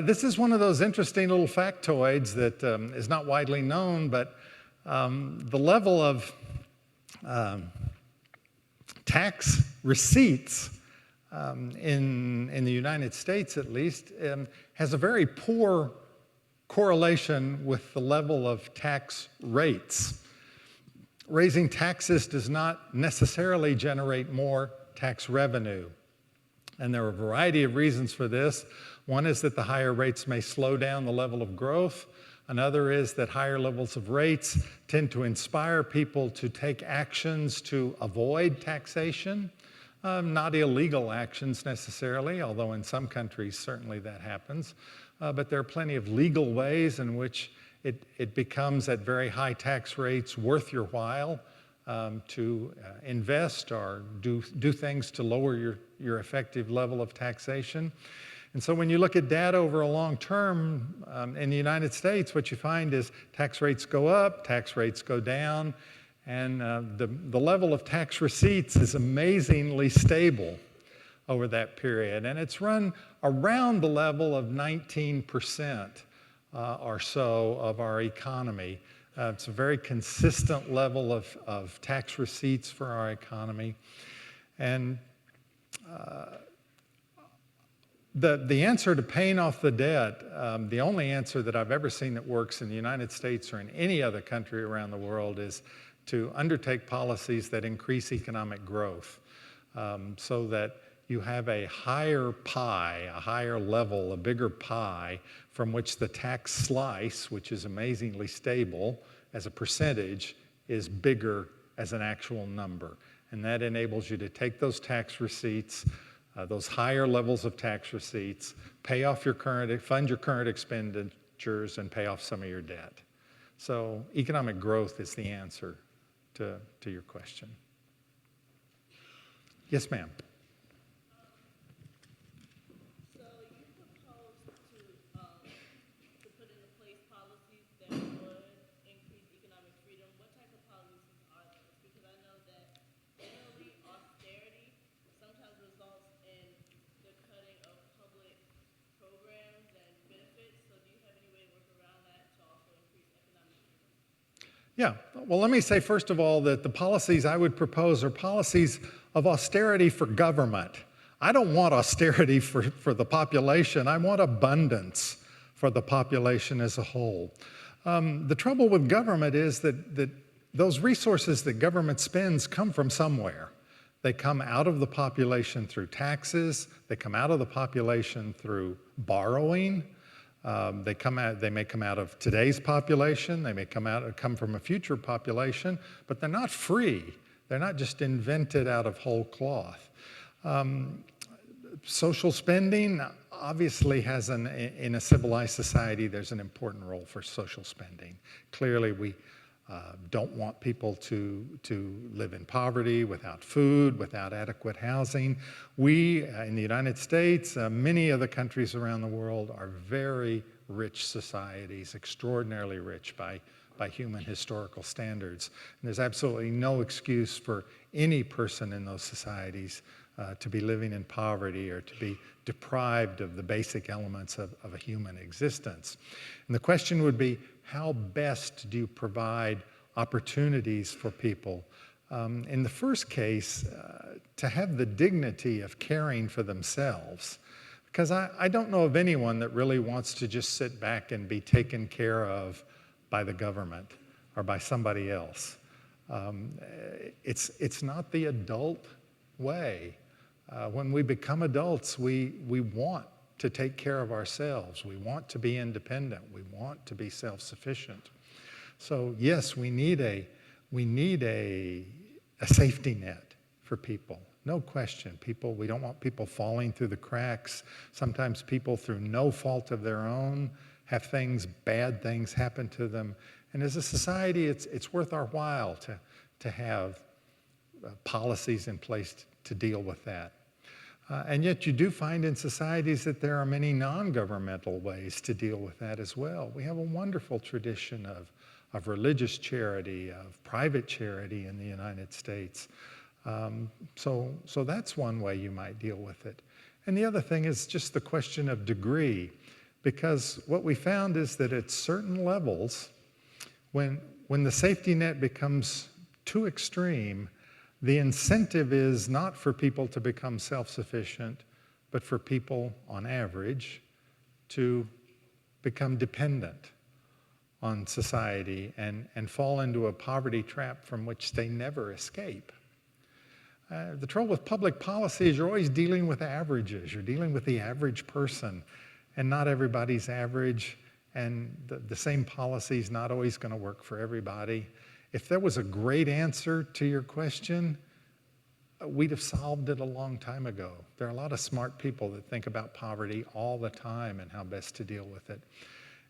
this is one of those interesting little factoids that is not widely known, but the level of tax receipts in the United States, at least, has a very poor correlation with the level of tax rates. Raising taxes does not necessarily generate more tax revenue. And there are a variety of reasons for this. One is that the higher rates may slow down the level of growth. Another is that higher levels of rates tend to inspire people to take actions to avoid taxation. Not illegal actions necessarily, although in some countries certainly that happens. But there are plenty of legal ways in which it becomes at very high tax rates worth your while to invest or do things to lower your effective level of taxation. And so when you look at data over a long term in the United States, what you find is tax rates go up, tax rates go down, and the level of tax receipts is amazingly stable over that period. And it's run around the level of 19% or so of our economy. It's a very consistent level of tax receipts for our economy. And the answer to paying off the debt, the only answer that I've ever seen that works in the United States or in any other country around the world is to undertake policies that increase economic growth so that you have a higher pie, a higher level, a bigger pie from which the tax slice, which is amazingly stable as a percentage, is bigger as an actual number. And that enables you to take those tax receipts, those higher levels of tax receipts, fund your current expenditures, and pay off some of your debt. So economic growth is the answer to your question. Yes, ma'am. So you propose to put into place policies that would increase economic freedom. What type of policies are those? Because I know that generally austerity sometimes results in the cutting of public programs and benefits. So do you have any way to work around that to also increase economic freedom? Yeah, well, let me say first of all that the policies I would propose are policies of austerity for government. I don't want austerity for the population. I want abundance for the population as a whole. The trouble with government is that those resources that government spends come from somewhere. They come out of the population through taxes. They come out of the population through borrowing. They may come out of today's population. They may come from a future population, but they're not free. They're not just invented out of whole cloth. Social spending obviously has in a civilized society, there's an important role for social spending. Clearly, we don't want people to live in poverty, without food, without adequate housing. We, in the United States, many of the countries around the world are very rich societies, extraordinarily rich by human historical standards. And there's absolutely no excuse for any person in those societies to be living in poverty or to be deprived of the basic elements of a human existence. And the question would be, how best do you provide opportunities for people? In the first case, to have the dignity of caring for themselves. Because I don't know of anyone that really wants to just sit back and be taken care of by the government or by somebody else. It's not the adult way. When we become adults, we want to take care of ourselves. We want to be independent. We want to be self-sufficient. So yes, we need a safety net for people. No question. We don't want people falling through the cracks. Sometimes people, through no fault of their own, have bad things happen to them. And as a society, it's worth our while to have policies in place to deal with that. And yet you do find in societies that there are many non-governmental ways to deal with that as well. We have a wonderful tradition of religious charity, of private charity in the United States. So that's one way you might deal with it. And the other thing is just the question of degree, because what we found is that at certain levels, when the safety net becomes too extreme, the incentive is not for people to become self-sufficient, but for people, on average, to become dependent on society and fall into a poverty trap from which they never escape. The trouble with public policy is you're always dealing with averages. You're dealing with the average person, and not everybody's average, and the same policy is not always going to work for everybody. If there was a great answer to your question, we'd have solved it a long time ago. There are a lot of smart people that think about poverty all the time and how best to deal with it.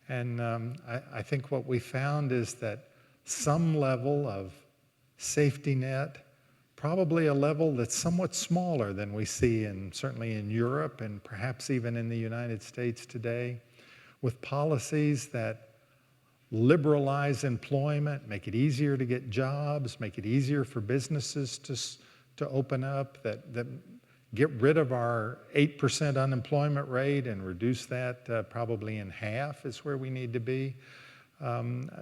And I think what we found is that some level of safety net, probably a level that's somewhat smaller than we see certainly in Europe and perhaps even in the United States today, with policies that liberalize employment, make it easier to get jobs, make it easier for businesses to open up, that get rid of our 8% unemployment rate and reduce that probably in half is where we need to be,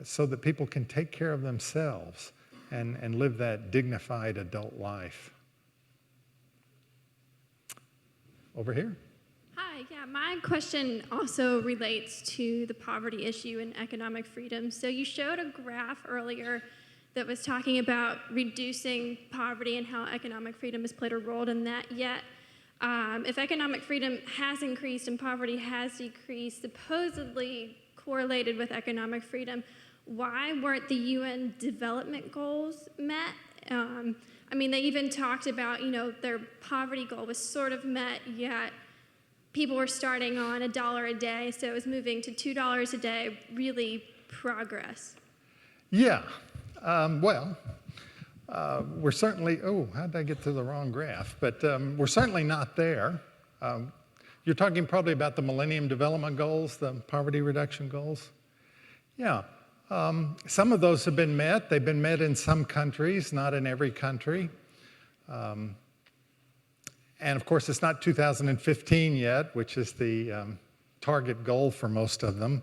so that people can take care of themselves and live that dignified adult life. Over here. Hi, yeah, my question also relates to the poverty issue and economic freedom. So you showed a graph earlier that was talking about reducing poverty and how economic freedom has played a role in that. Yet, if economic freedom has increased and poverty has decreased, supposedly correlated with economic freedom, why weren't the UN development goals met? I mean, they even talked about, their poverty goal was sort of met, yet people were starting on $1 a day, so it was moving to $2 a day, really progress. Yeah. Well, we're certainly, how did I get to the wrong graph? But we're certainly not there. You're talking probably about the Millennium Development Goals, the poverty reduction goals? Yeah. Some of those have been met. They've been met in some countries, not in every country. And of course, it's not 2015 yet, which is the target goal for most of them.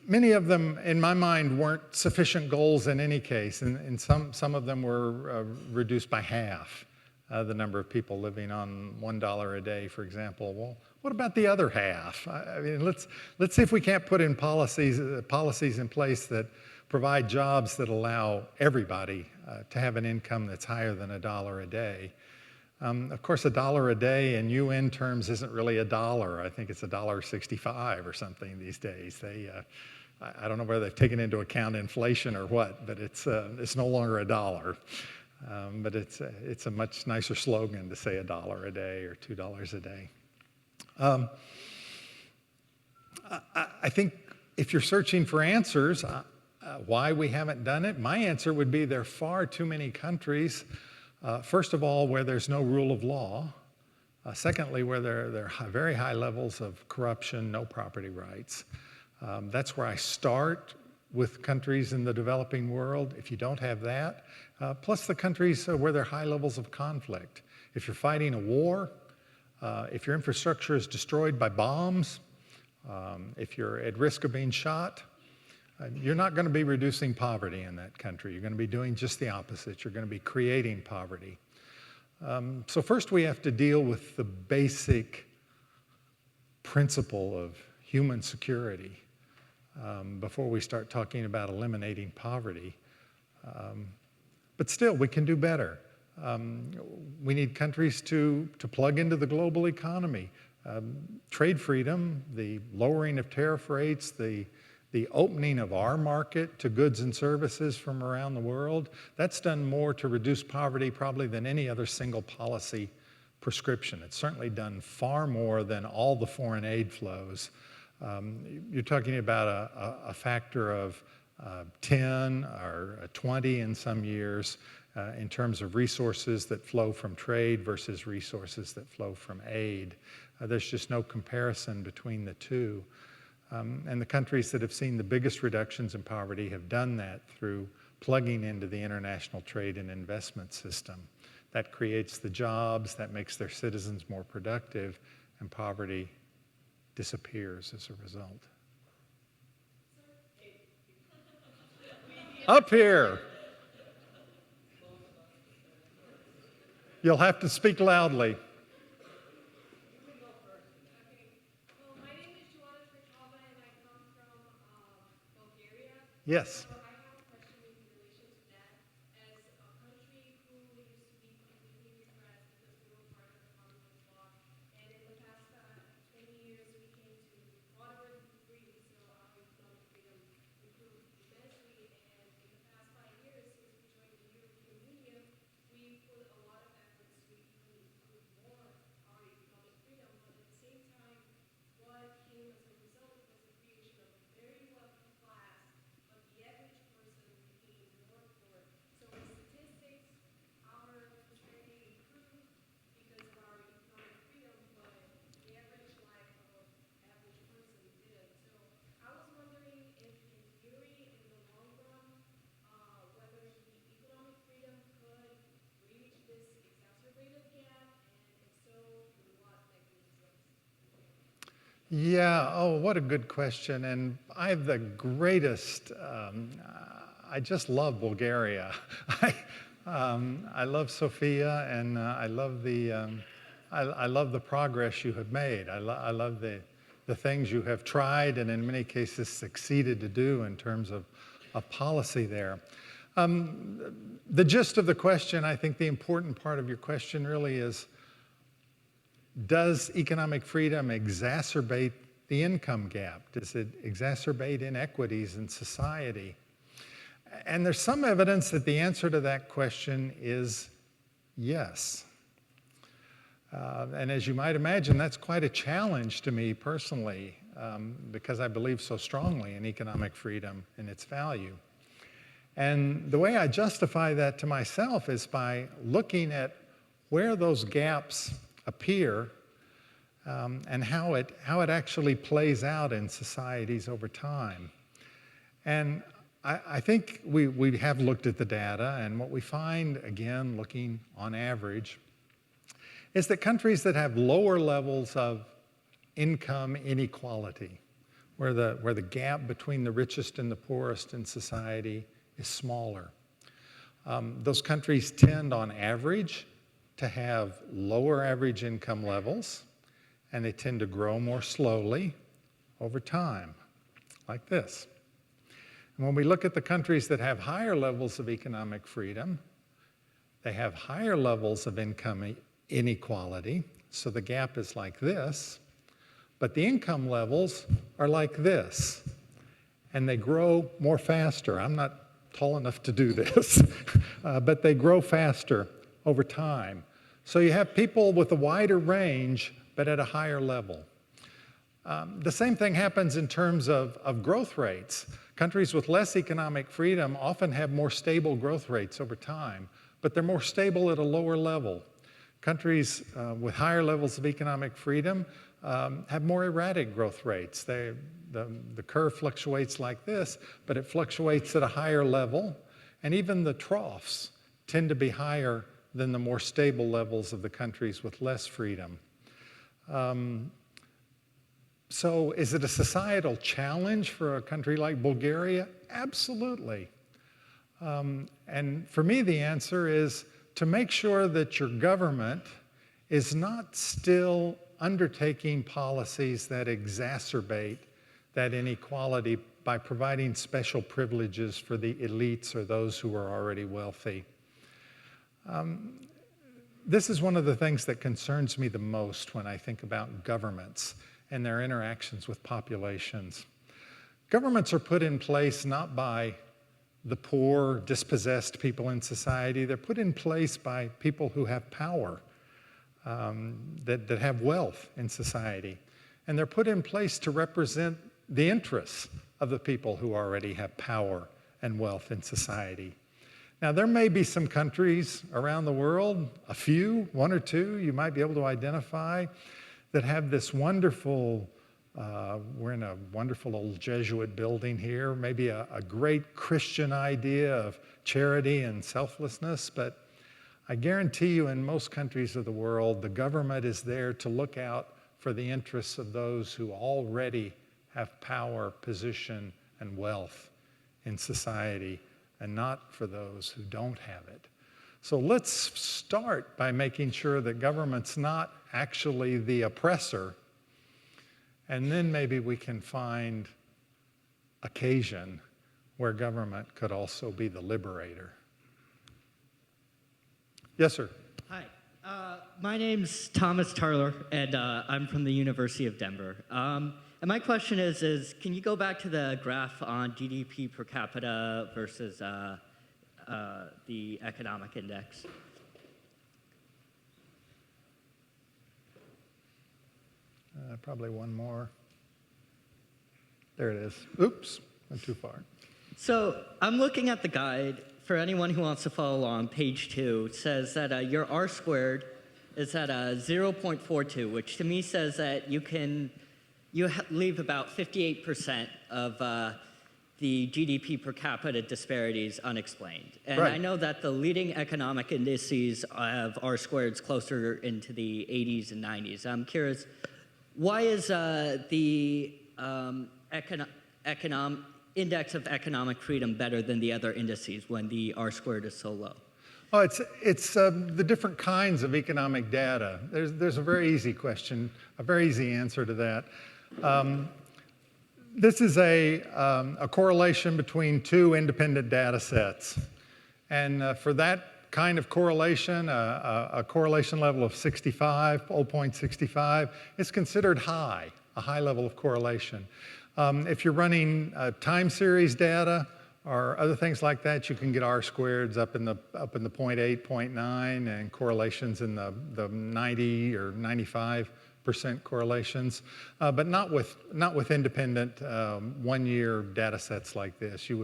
Many of them, in my mind, weren't sufficient goals in any case, and some of them were reduced by half. The number of people living on $1 a day, for example. Well, what about the other half? I mean, let's see if we can't put in policies in place that provide jobs that allow everybody to have an income that's higher than $1 a day. Of course, $1 a day in UN terms isn't really $1. I think it's $1.65 or something these days. I don't know whether they've taken into account inflation or what, but it's no longer $1. But it's a much nicer slogan to say $1 a day or $2 a day. I think if you're searching for answers, why we haven't done it, my answer would be there are far too many countries, first of all, where there's no rule of law. Secondly, where there are very high levels of corruption, no property rights. That's where I start with countries in the developing world. If you don't have that, plus the countries where there are high levels of conflict. If you're fighting a war, if your infrastructure is destroyed by bombs, if you're at risk of being shot, you're not going to be reducing poverty in that country. You're going to be doing just the opposite. You're going to be creating poverty. So first we have to deal with the basic principle of human security before we start talking about eliminating poverty. But still, we can do better. We need countries to plug into the global economy. Trade freedom, the lowering of tariff rates, the opening of our market to goods and services from around the world, that's done more to reduce poverty probably than any other single policy prescription. It's certainly done far more than all the foreign aid flows. You're talking about a factor of 10 or 20 in some years in terms of resources that flow from trade versus resources that flow from aid. There's just no comparison between the two. And the countries that have seen the biggest reductions in poverty have done that through plugging into the international trade and investment system. That creates the jobs, that makes their citizens more productive, and poverty disappears as a result. Up here. You'll have to speak loudly. Yes. So I have a question in relation to that. As a country who used to be completely repressed because we were part of the Communist bloc, and in the past 20 years we came to moderate freedom, so our economic freedom improved immensely. And in the past 5 years since we joined the European Union, we put a lot of efforts to even improve more our economic freedom. But at the same time, what came as a result was the creation of a very wealthy class. But the average person became more poor. So in statistics, our prosperity improved because of our economic freedom, but the average life of average person didn't. So I was wondering if in theory, in the long run, whether the economic freedom could reach this exacerbated gap, and if so, in what mechanisms? Yeah, what a good question. And I have the greatest, I just love Bulgaria. I love Sofia, and I love the progress you have made. I love the things you have tried and in many cases succeeded to do in terms of policy there. The gist of the question, I think the important part of your question really is, does economic freedom exacerbate the income gap? Does it exacerbate inequities in society? And there's some evidence that the answer to that question is yes. And as you might imagine, that's quite a challenge to me personally, because I believe so strongly in economic freedom and its value. And the way I justify that to myself is by looking at where those gaps appear and how it actually plays out in societies over time. And I think we have looked at the data, and what we find, again, looking on average, is that countries that have lower levels of income inequality, where the gap between the richest and the poorest in society is smaller, those countries tend, on average, to have lower average income levels, and they tend to grow more slowly over time, like this. And when we look at the countries that have higher levels of economic freedom, they have higher levels of income inequality, so the gap is like this, but the income levels are like this, and they grow more faster. I'm not tall enough to do this, but they grow faster over time. So you have people with a wider range, but at a higher level. The same thing happens in terms of growth rates. Countries with less economic freedom often have more stable growth rates over time, but they're more stable at a lower level. Countries with higher levels of economic freedom have more erratic growth rates. The curve fluctuates like this, but it fluctuates at a higher level, and even the troughs tend to be higher than the more stable levels of the countries with less freedom. So is it a societal challenge for a country like Bulgaria? Absolutely. And for me, the answer is to make sure that your government is not still undertaking policies that exacerbate that inequality by providing special privileges for the elites or those who are already wealthy. This is one of the things that concerns me the most when I think about governments and their interactions with populations. Governments are put in place not by the poor, dispossessed people in society. They're put in place by people who have power, that have wealth in society. And they're put in place to represent the interests of the people who already have power and wealth in society. Now, there may be some countries around the world, a few, one or two, you might be able to identify, that have this wonderful, we're in a wonderful old Jesuit building here, maybe a great Christian idea of charity and selflessness, but I guarantee you in most countries of the world, the government is there to look out for the interests of those who already have power, position, and wealth in society, and not for those who don't have it. So let's start by making sure that government's not actually the oppressor, and then maybe we can find occasion where government could also be the liberator. Yes, sir. Hi, my name's Thomas Tarler, and I'm from the University of Denver. And my question is can you go back to the graph on GDP per capita versus the economic index? Probably one more. There it is. Oops, went too far. So I'm looking at the guide. For anyone who wants to follow along, page 2 says that your R squared is at 0.42, which to me says that you leave about 58% of the GDP per capita disparities unexplained. And right. I know that the leading economic indices have R squareds closer into the 80s and 90s. I'm curious, why is the index of economic freedom better than the other indices when the R squared is so low? Oh, it's the different kinds of economic data. There's a very easy question, a very easy answer to that. This is a correlation between two independent data sets. And for that kind of correlation, a correlation level of 65, 0.65, is considered high, a high level of correlation. If you're running time series data or other things like that. You can get R-squareds up in the 0.8, 0.9, and correlations in the 90 or 95% correlations, but not with independent one-year data sets like this. You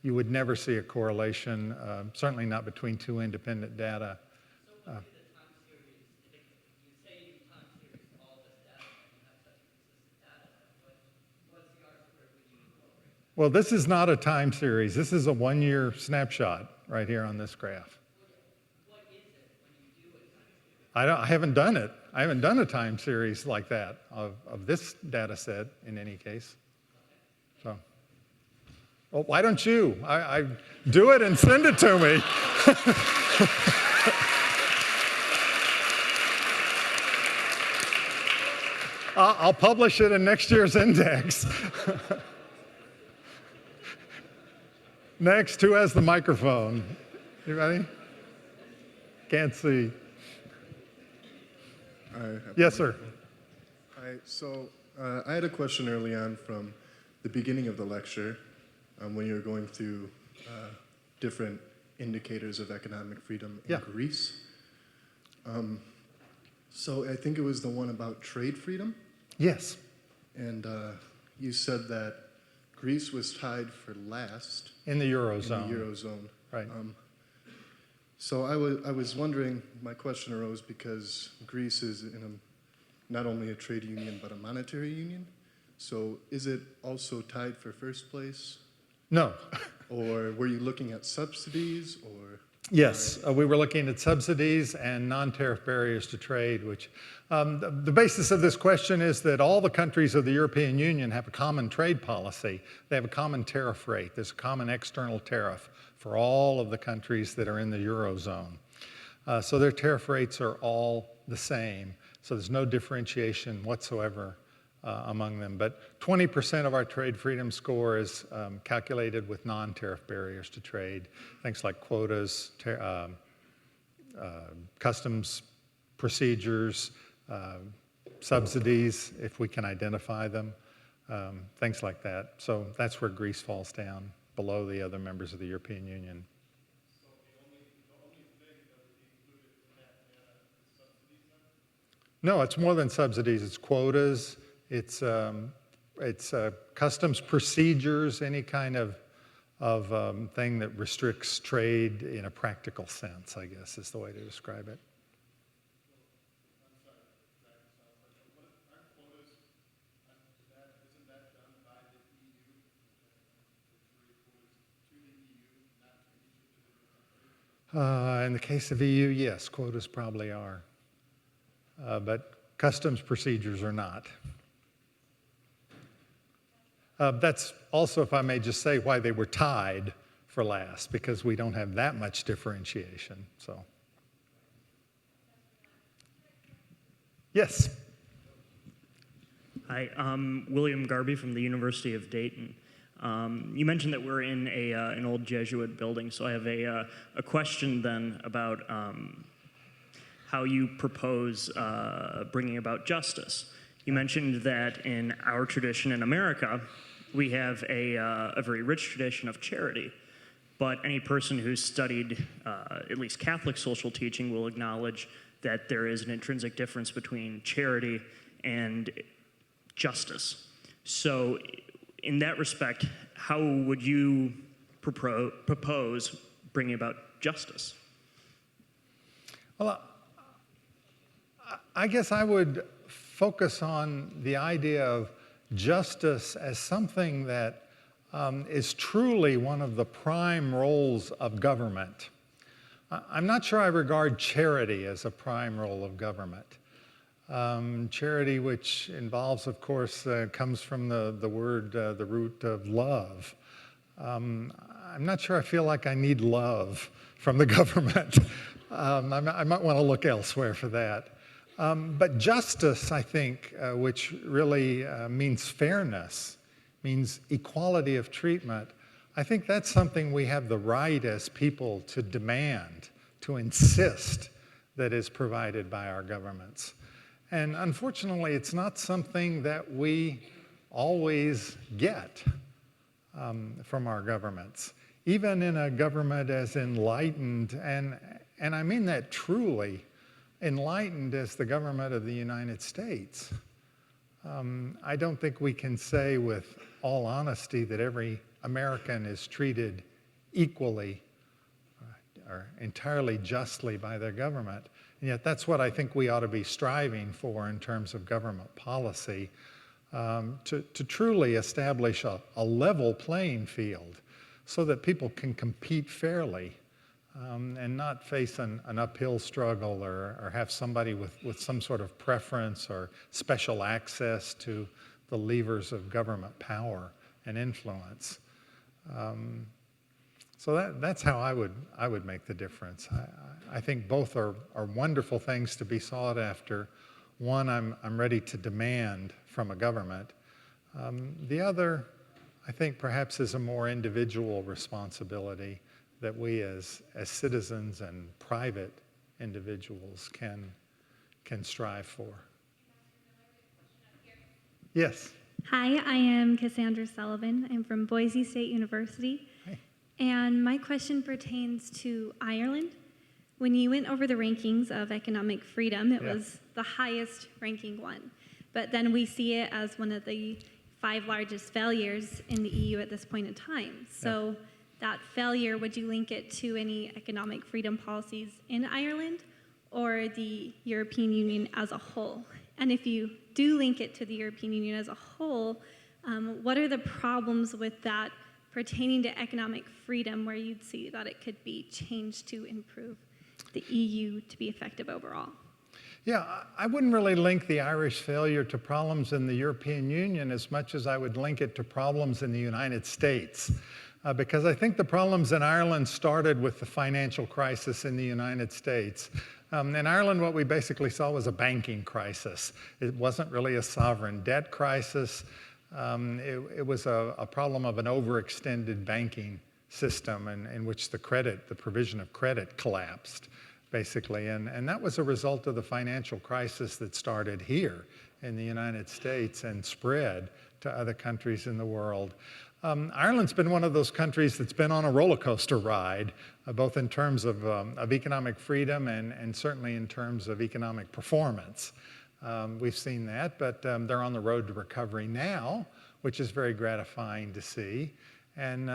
would never see a correlation, certainly not between two independent data. Well, this is not a time series. This is a one-year snapshot right here on this graph. What is it when you do a time series? I haven't done it. I haven't done a time series like that of this data set in any case. So, well, why don't you? I do it and send it to me. I'll publish it in next year's index. Next, who has the microphone? You ready? Can't see. Yes, sir. Hi, so I had a question early on from the beginning of the lecture when you were going through different indicators of economic freedom in Greece. So I think it was the one about trade freedom. Yes. And you said that Greece was tied for last in the Eurozone. In the Eurozone. Right. So I was wondering, my question arose because Greece is not only a trade union, but a monetary union. So is it also tied for first place? No. Or were you looking at subsidies or? Yes, we were looking at subsidies and non-tariff barriers to trade, which the basis of this question is that all the countries of the European Union have a common trade policy. They have a common tariff rate. There's a common external tariff for all of the countries that are in the Eurozone. So their tariff rates are all the same. So there's no differentiation whatsoever among them. But 20% of our trade freedom score is calculated with non-tariff barriers to trade, things like quotas, customs procedures, subsidies, if we can identify them, things like that. So that's where Greece falls down, below the other members of the European Union. So the only thing that would be included in that data is subsidies then? No, it's more than subsidies. It's quotas. It's customs procedures, any kind of thing that restricts trade in a practical sense, I guess, is the way to describe it. I'm sorry, exactly sounds like, but aren't quotas, isn't that done by the EU? The quotas to the EU, not to each of the different countries? In the case of EU, yes, quotas probably are. But customs procedures are not. That's also, if I may just say, why they were tied for last, because we don't have that much differentiation. So, yes. Hi, I'm William Garby from the University of Dayton. You mentioned that we're in an old Jesuit building, so I have a question then about how you propose bringing about justice. You mentioned that in our tradition in America, we have a very rich tradition of charity, but any person who's studied at least Catholic social teaching will acknowledge that there is an intrinsic difference between charity and justice. So in that respect, how would you propose bringing about justice? Well, I guess I would focus on the idea of justice as something that is truly one of the prime roles of government. I'm not sure I regard charity as a prime role of government. Charity, which involves, of course, comes from the word, the root of love. I'm not sure I feel like I need love from the government. I might want to look elsewhere for that. But justice, I think, which really means fairness, means equality of treatment, I think that's something we have the right as people to demand, to insist that is provided by our governments. And unfortunately, it's not something that we always get from our governments. even in a government as enlightened, and I mean that truly, enlightened as the government of the United States, I don't think we can say with all honesty that every American is treated equally or entirely justly by their government. And yet that's what I think we ought to be striving for in terms of government policy, to truly establish a level playing field so that people can compete fairly, and not face an uphill struggle or have somebody with some sort of preference or special access to the levers of government power and influence. So that's how I would make the difference. I think both are wonderful things to be sought after. One, I'm ready to demand from a government. The other, I think perhaps is a more individual responsibility that we as citizens and private individuals can strive for. Yes. Hi, I am Cassandra Sullivan. I'm from Boise State University. Hi. And my question pertains to Ireland. When you went over the rankings of economic freedom, it was the highest ranking one. But then we see it as one of the 5 largest failures in the EU at this point in time. So that failure, would you link it to any economic freedom policies in Ireland or the European Union as a whole? And if you do link it to the European Union as a whole, what are the problems with that pertaining to economic freedom where you'd see that it could be changed to improve the EU to be effective overall? Yeah, I wouldn't really link the Irish failure to problems in the European Union as much as I would link it to problems in the United States. Because I think the problems in Ireland started with the financial crisis in the United States. In Ireland, what we basically saw was a banking crisis. It wasn't really a sovereign debt crisis. It was a problem of an overextended banking system in which the provision of credit collapsed, basically. And that was a result of the financial crisis that started here in the United States and spread to other countries in the world. Ireland's been one of those countries that's been on a roller coaster ride, both in terms of economic freedom and certainly in terms of economic performance. We've seen that, but they're on the road to recovery now, which is very gratifying to see. And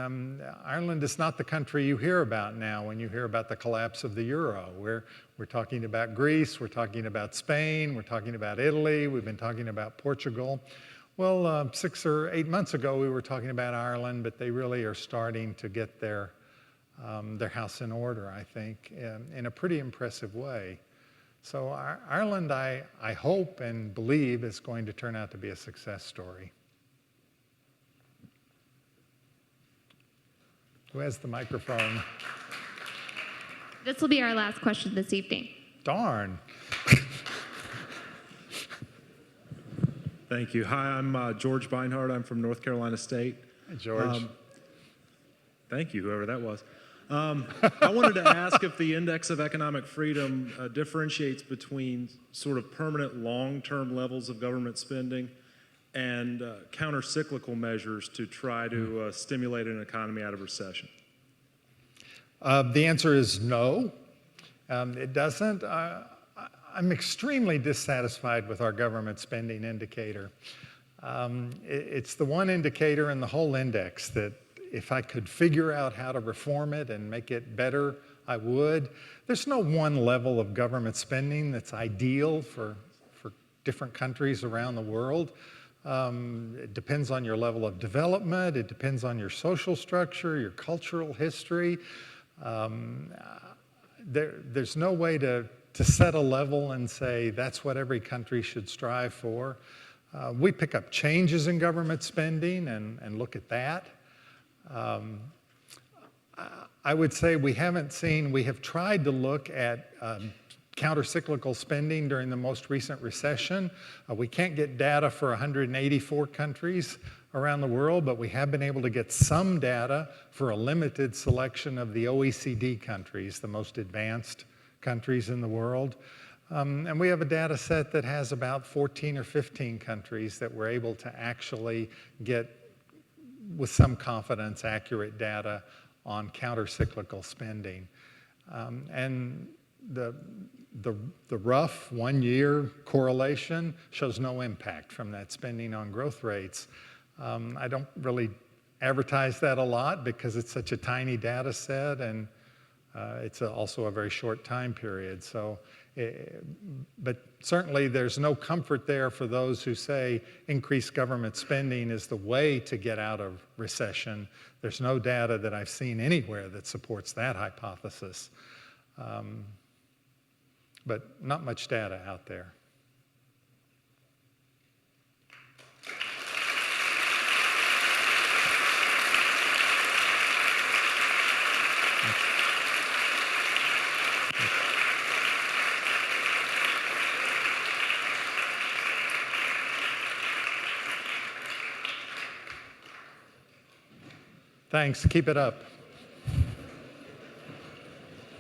Ireland is not the country you hear about now when you hear about the collapse of the euro. We're talking about Greece, we're talking about Spain, we're talking about Italy, we've been talking about Portugal. Well, 6 or 8 months ago, we were talking about Ireland, but they really are starting to get their house in order, I think, in a pretty impressive way. So Ireland, I hope and believe, is going to turn out to be a success story. Who has the microphone? This will be our last question this evening. Darn. Thank you. Hi, I'm George Beinhardt. I'm from North Carolina State. Hey, George. Thank you, whoever that was. I wanted to ask if the Index of Economic Freedom differentiates between sort of permanent long-term levels of government spending and counter-cyclical measures to try to stimulate an economy out of recession. The answer is no. It doesn't. I'm extremely dissatisfied with our government spending indicator. It's the one indicator in the whole index that if I could figure out how to reform it and make it better, I would. There's no one level of government spending that's ideal for different countries around the world. It depends on your level of development. It depends on your social structure, your cultural history. There's no way to set a level and say that's what every country should strive for. We pick up changes in government spending and look at that. I would say we have tried to look at counter-cyclical spending during the most recent recession. We can't get data for 184 countries around the world, but we have been able to get some data for a limited selection of the OECD countries, the most advanced countries in the world. And we have a data set that has about 14 or 15 countries that we're able to actually get, with some confidence, accurate data on countercyclical spending. And the rough 1-year correlation shows no impact from that spending on growth rates. I don't really advertise that a lot because it's such a tiny data set, and it's also a very short time period. So, but certainly there's no comfort there for those who say increased government spending is the way to get out of recession. There's no data that I've seen anywhere that supports that hypothesis. But not much data out there. Thanks. Keep it up.